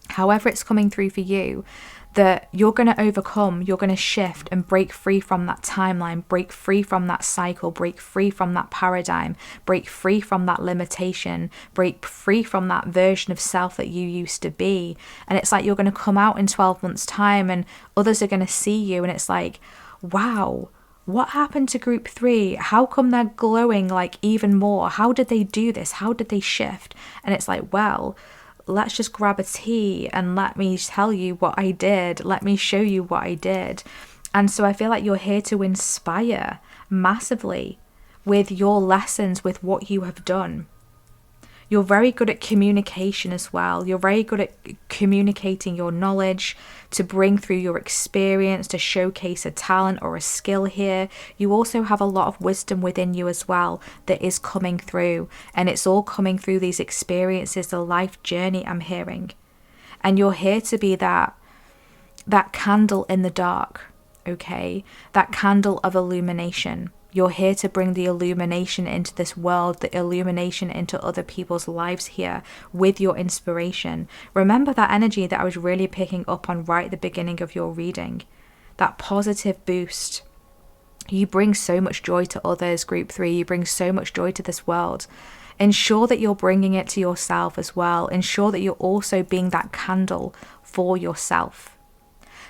However it's coming through for you, that you're going to overcome, you're going to shift and break free from that timeline, break free from that cycle, break free from that paradigm, break free from that limitation, break free from that version of self that you used to be. And it's like you're going to come out in 12 months time and others are going to see you and it's like, wow, What happened to group 3? How come they're glowing like even more? How did they do this? How did they shift? And it's like, well, let's just grab a tea and let me tell you what I did. Let me show you what I did. And so I feel like you're here to inspire massively with your lessons, with what you have done. You're very good at communication as well. You're very good at communicating your knowledge, to bring through your experience, to showcase a talent or a skill here. You also have a lot of wisdom within you as well that is coming through. And it's all coming through these experiences, the life journey I'm hearing. And you're here to be that candle in the dark, okay? That candle of illumination. You're here to bring the illumination into this world, the illumination into other people's lives here with your inspiration. Remember that energy that I was really picking up on right at the beginning of your reading. That positive boost. You bring so much joy to others, group 3. You bring so much joy to this world. Ensure that you're bringing it to yourself as well. Ensure that you're also being that candle for yourself.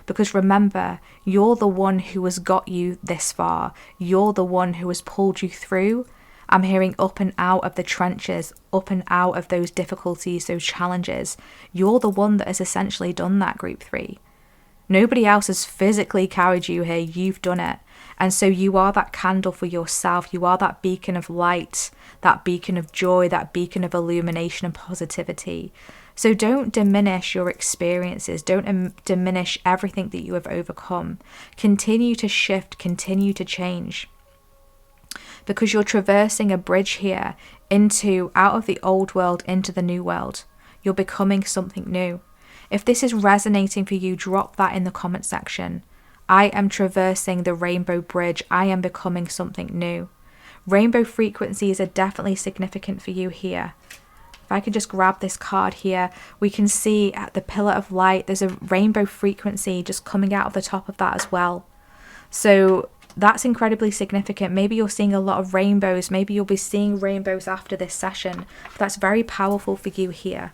Because remember, you're the one who has got you this far. You're the one who has pulled you through. I'm hearing up and out of the trenches, up and out of those difficulties, those challenges. You're the one that has essentially done that, group 3. Nobody else has physically carried you here. You've done it. And so you are that candle for yourself. You are that beacon of light, that beacon of joy, that beacon of illumination and positivity. So don't diminish your experiences. Don't diminish everything that you have overcome. Continue to shift, continue to change. Because you're traversing a bridge here out of the old world into the new world. You're becoming something new. If this is resonating for you, drop that in the comment section. I am traversing the rainbow bridge. I am becoming something new. Rainbow frequencies are definitely significant for you here. If I could just grab this card here, we can see at the pillar of light, there's a rainbow frequency just coming out of the top of that as well. So that's incredibly significant. Maybe you're seeing a lot of rainbows. Maybe you'll be seeing rainbows after this session. That's very powerful for you here.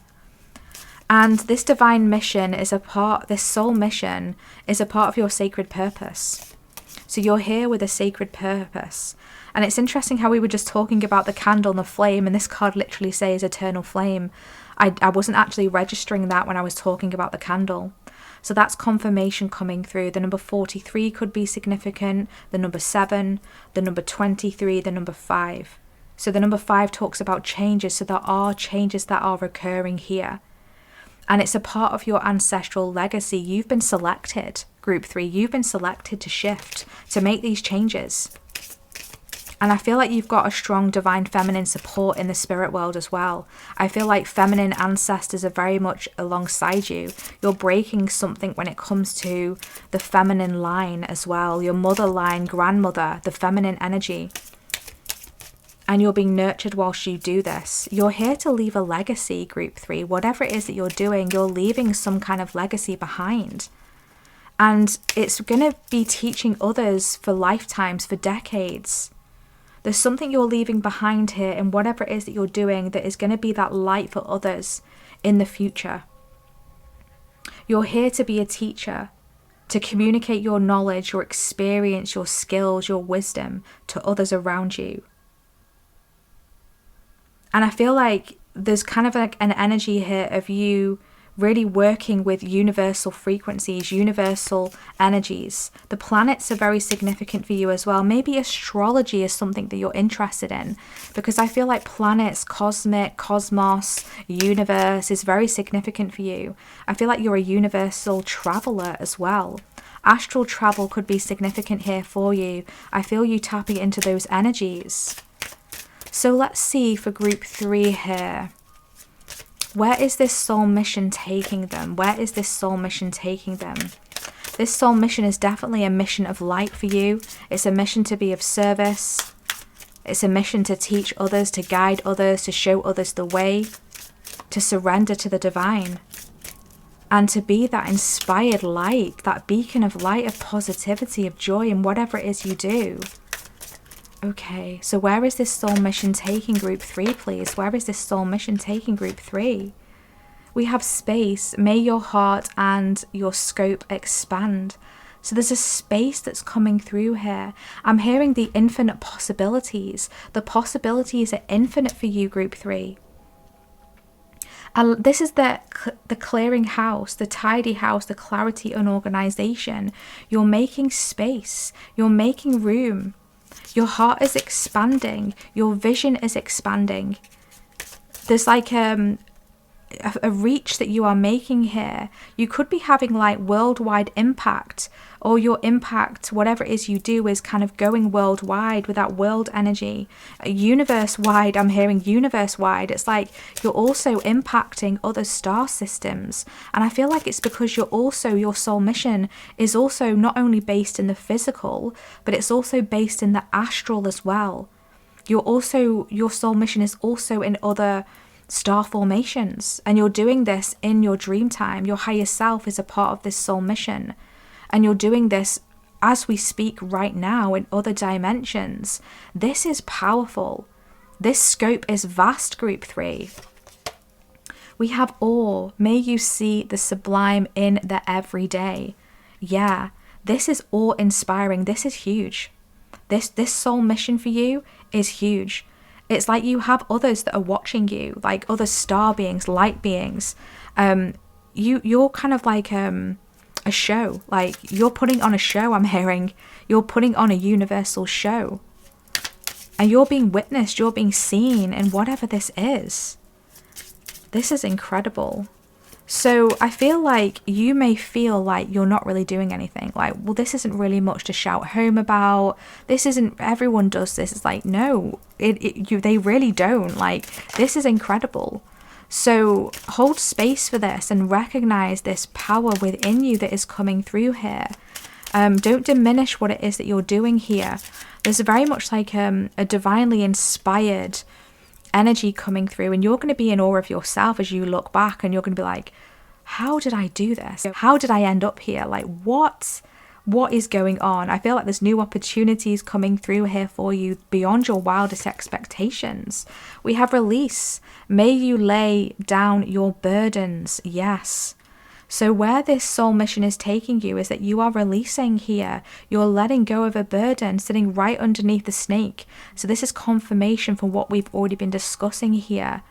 And this divine mission is this soul mission is a part of your sacred purpose. So you're here with a sacred purpose. And it's interesting how we were just talking about the candle and the flame, and this card literally says eternal flame. I wasn't actually registering that when I was talking about the candle. So that's confirmation coming through. The number 43 could be significant, the number 7, the number 23, the number 5. So the number 5 talks about changes. So there are changes that are occurring here. And it's a part of your ancestral legacy. You've been selected, group 3. You've been selected to shift, to make these changes. And I feel like you've got a strong divine feminine support in the spirit world as well. I feel like feminine ancestors are very much alongside you. You're breaking something when it comes to the feminine line as well. Your mother line, grandmother, the feminine energy. And you're being nurtured whilst you do this. You're here to leave a legacy, group 3. Whatever it is that you're doing, you're leaving some kind of legacy behind. And it's going to be teaching others for lifetimes, for decades. There's something you're leaving behind here in whatever it is that you're doing that is going to be that light for others in the future. You're here to be a teacher, to communicate your knowledge, your experience, your skills, your wisdom to others around you. And I feel like there's kind of like an energy here of you really working with universal frequencies, universal energies. The planets are very significant for you as well. Maybe astrology is something that you're interested in, because I feel like planets, cosmic, cosmos, universe is very significant for you. I feel like you're a universal traveler as well. Astral travel could be significant here for you. I feel you tapping into those energies. So let's see for group 3 here. Where is this soul mission taking them? Where is this soul mission taking them? This soul mission is definitely a mission of light for you. It's a mission to be of service. It's a mission to teach others, to guide others, to show others the way, to surrender to the divine, and to be that inspired light, that beacon of light, of positivity, of joy in whatever it is you do. Okay, so where is this soul mission taking group 3, please? Where is this soul mission taking group 3? We have space. May your heart and your scope expand. So there's a space that's coming through here. I'm hearing the infinite possibilities. The possibilities are infinite for you, group 3. And this is the clearing house, the tidy house, the clarity and organization. You're making space. You're making room. Your heart is expanding. Your vision is expanding. There's like a reach that you are making here. You could be having like worldwide impact, or your impact, whatever it is you do, is kind of going worldwide with that world energy. Universe wide, I'm hearing universe wide. It's like you're also impacting other star systems. And I feel like it's because your soul mission is also not only based in the physical, but it's also based in the astral as well. Your soul mission is also in other star formations, and you're doing this in your dream time. Your higher self is a part of this soul mission, and you're doing this as we speak right now in other dimensions. This is powerful. This scope is vast, group 3. We have awe. May you see the sublime in the everyday. Yeah, this is awe-inspiring. This is huge. This soul mission for you is huge. It's like you have others that are watching you, like other star beings, light beings. You're kind of like a show. Like you're putting on a show, I'm hearing. You're putting on a universal show. And you're being witnessed, you're being seen in whatever this is. This is incredible. So I feel like you may feel like you're not really doing anything. Like, well, this isn't really much to shout home about. This isn't, everyone does this. It's like, no, they really don't. Like, this is incredible. So hold space for this and recognize this power within you that is coming through here. Don't diminish what it is that you're doing here. There's very much like a divinely inspired energy coming through, and you're going to be in awe of yourself as you look back, and you're going to be like, how did I do this? How did I end up here? Like, what is going on? I feel like there's new opportunities coming through here for you beyond your wildest expectations. We have release. May you lay down your burdens. Yes. So where this soul mission is taking you is that you are releasing here. You're letting go of a burden sitting right underneath the snake. So this is confirmation for what we've already been discussing here.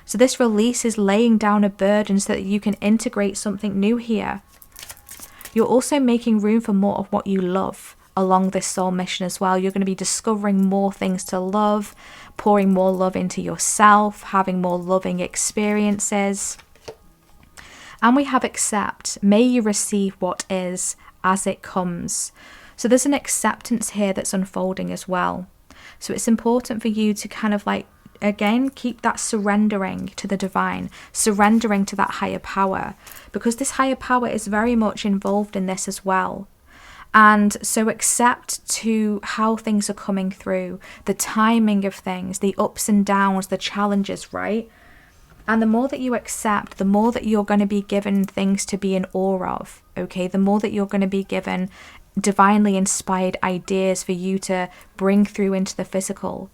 So this release is laying down a burden so that you can integrate something new here. You're also making room for more of what you love along this soul mission as well. You're going to be discovering more things to love, pouring more love into yourself, having more loving experiences. And we have accept. May you receive what is as it comes. So there's an acceptance here that's unfolding as well. So it's important for you to kind of like, again, keep that surrendering to the divine, surrendering to that higher power, because this higher power is very much involved in this as well. And so accept to how things are coming through, the timing of things, the ups and downs, the challenges, right? And the more that you accept, the more that you're going to be given things to be in awe of, okay? The more that you're going to be given divinely inspired ideas for you to bring through into the physical.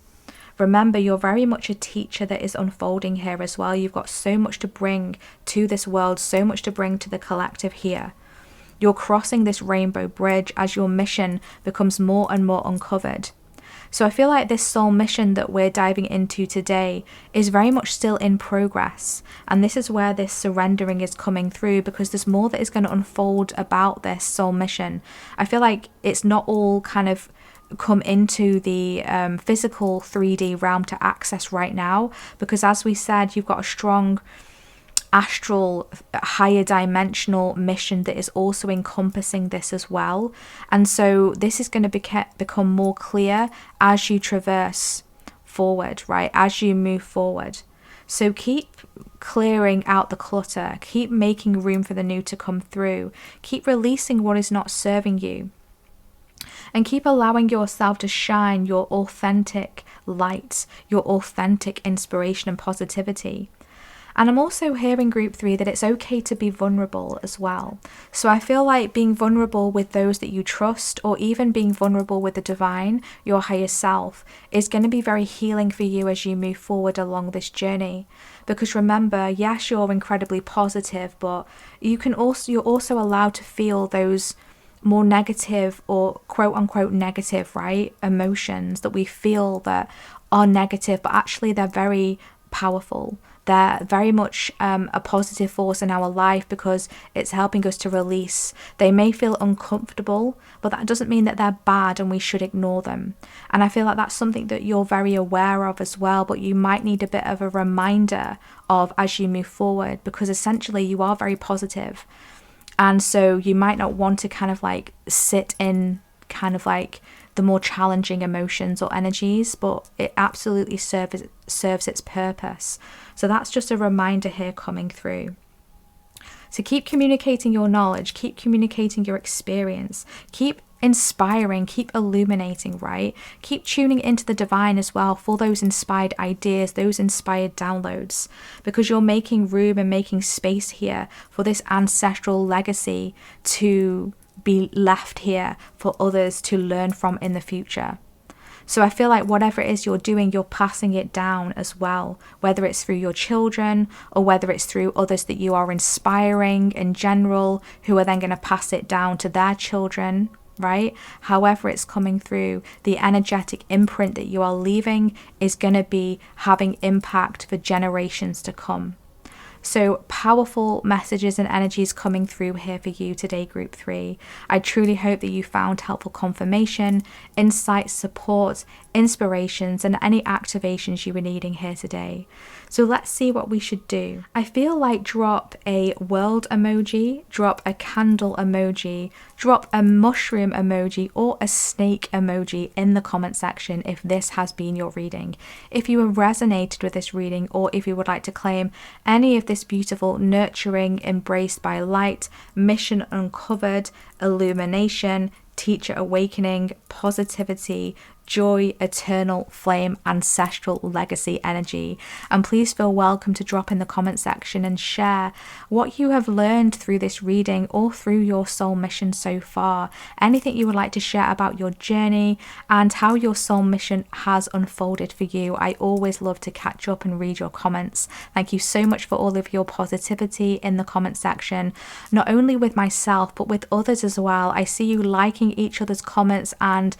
Remember, you're very much a teacher that is unfolding here as well. You've got so much to bring to this world, so much to bring to the collective here. You're crossing this rainbow bridge as your mission becomes more and more uncovered. So I feel like this soul mission that we're diving into today is very much still in progress. And this is where this surrendering is coming through, because there's more that is going to unfold about this soul mission. I feel like it's not all kind of come into the physical 3D realm to access right now, because as we said, you've got a strong astral, higher dimensional mission that is also encompassing this as well. And so this is going to become more clear as you traverse forward, right? As you move forward. So keep clearing out the clutter, keep making room for the new to come through, keep releasing what is not serving you, and keep allowing yourself to shine your authentic light, your authentic inspiration and positivity. And I'm also hearing group 3 that it's okay to be vulnerable as well. So I feel like being vulnerable with those that you trust, or even being vulnerable with the divine, your higher self, is going to be very healing for you as you move forward along this journey. Because remember, yes, you're incredibly positive, but you're also allowed to feel those more negative or quote unquote negative, right, emotions that we feel that are negative, but actually they're very powerful. They're very much a positive force in our life because it's helping us to release. They may feel uncomfortable, but that doesn't mean that they're bad and we should ignore them. And I feel like that's something that you're very aware of as well, but you might need a bit of a reminder of as you move forward, because essentially you are very positive. And so you might not want to kind of like sit in kind of like the more challenging emotions or energies, but it absolutely serves its purpose. So that's just a reminder here coming through. So keep communicating your knowledge, keep communicating your experience, keep inspiring, keep illuminating, right? Keep tuning into the divine as well for those inspired ideas, those inspired downloads, because you're making room and making space here for this ancestral legacy to be left here for others to learn from in the future. So I feel like whatever it is you're doing, you're passing it down as well, whether it's through your children or whether it's through others that you are inspiring in general, who are then going to pass it down to their children, right? However it's coming through, the energetic imprint that you are leaving is going to be having impact for generations to come. So powerful messages and energies coming through here for you today, group 3. I truly hope that you found helpful confirmation, insight, support, inspirations, and any activations you were needing here today. So let's see what we should do. I feel like drop a world emoji, drop a candle emoji, drop a mushroom emoji, or a snake emoji in the comment section if this has been your reading. If you have resonated with this reading, or if you would like to claim any of this beautiful nurturing, embraced by light, mission uncovered, illumination, teacher awakening, positivity, joy, eternal flame, ancestral legacy energy. And please feel welcome to drop in the comment section and share what you have learned through this reading or through your soul mission so far. Anything you would like to share about your journey and how your soul mission has unfolded for you. I always love to catch up and read your comments. Thank you so much for all of your positivity in the comment section, not only with myself but with others as well. I see you liking each other's comments and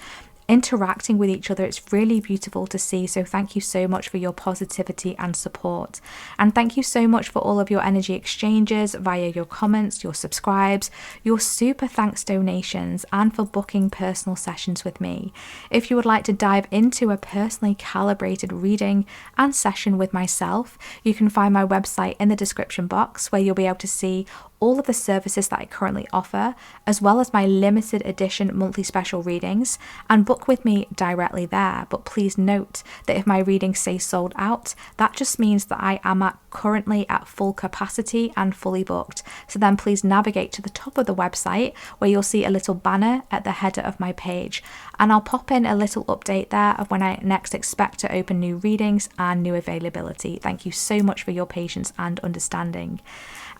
interacting with each other. It's really beautiful to see. So thank you so much for your positivity and support. And thank you so much for all of your energy exchanges via your comments, your subscribes, your super thanks donations, and for booking personal sessions with me. If you would like to dive into a personally calibrated reading and session with myself, you can find my website in the description box, where you'll be able to see all of the services that I currently offer, as well as my limited edition monthly special readings, and book with me directly there. But please note that if my readings say sold out, that just means that I am currently at full capacity and fully booked. So then please navigate to the top of the website, where you'll see a little banner at the header of my page, and I'll pop in a little update there of when I next expect to open new readings and new availability. Thank you so much for your patience and understanding.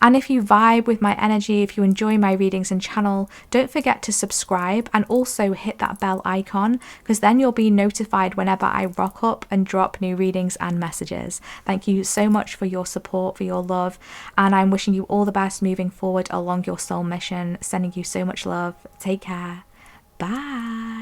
And if you vibe with my energy, if you enjoy my readings and channel, don't forget to subscribe and also hit that bell icon, because then you'll be notified whenever I rock up and drop new readings and messages. Thank you so much for your support, for your love, and I'm wishing you all the best moving forward along your soul mission. Sending you so much love. Take care. Bye.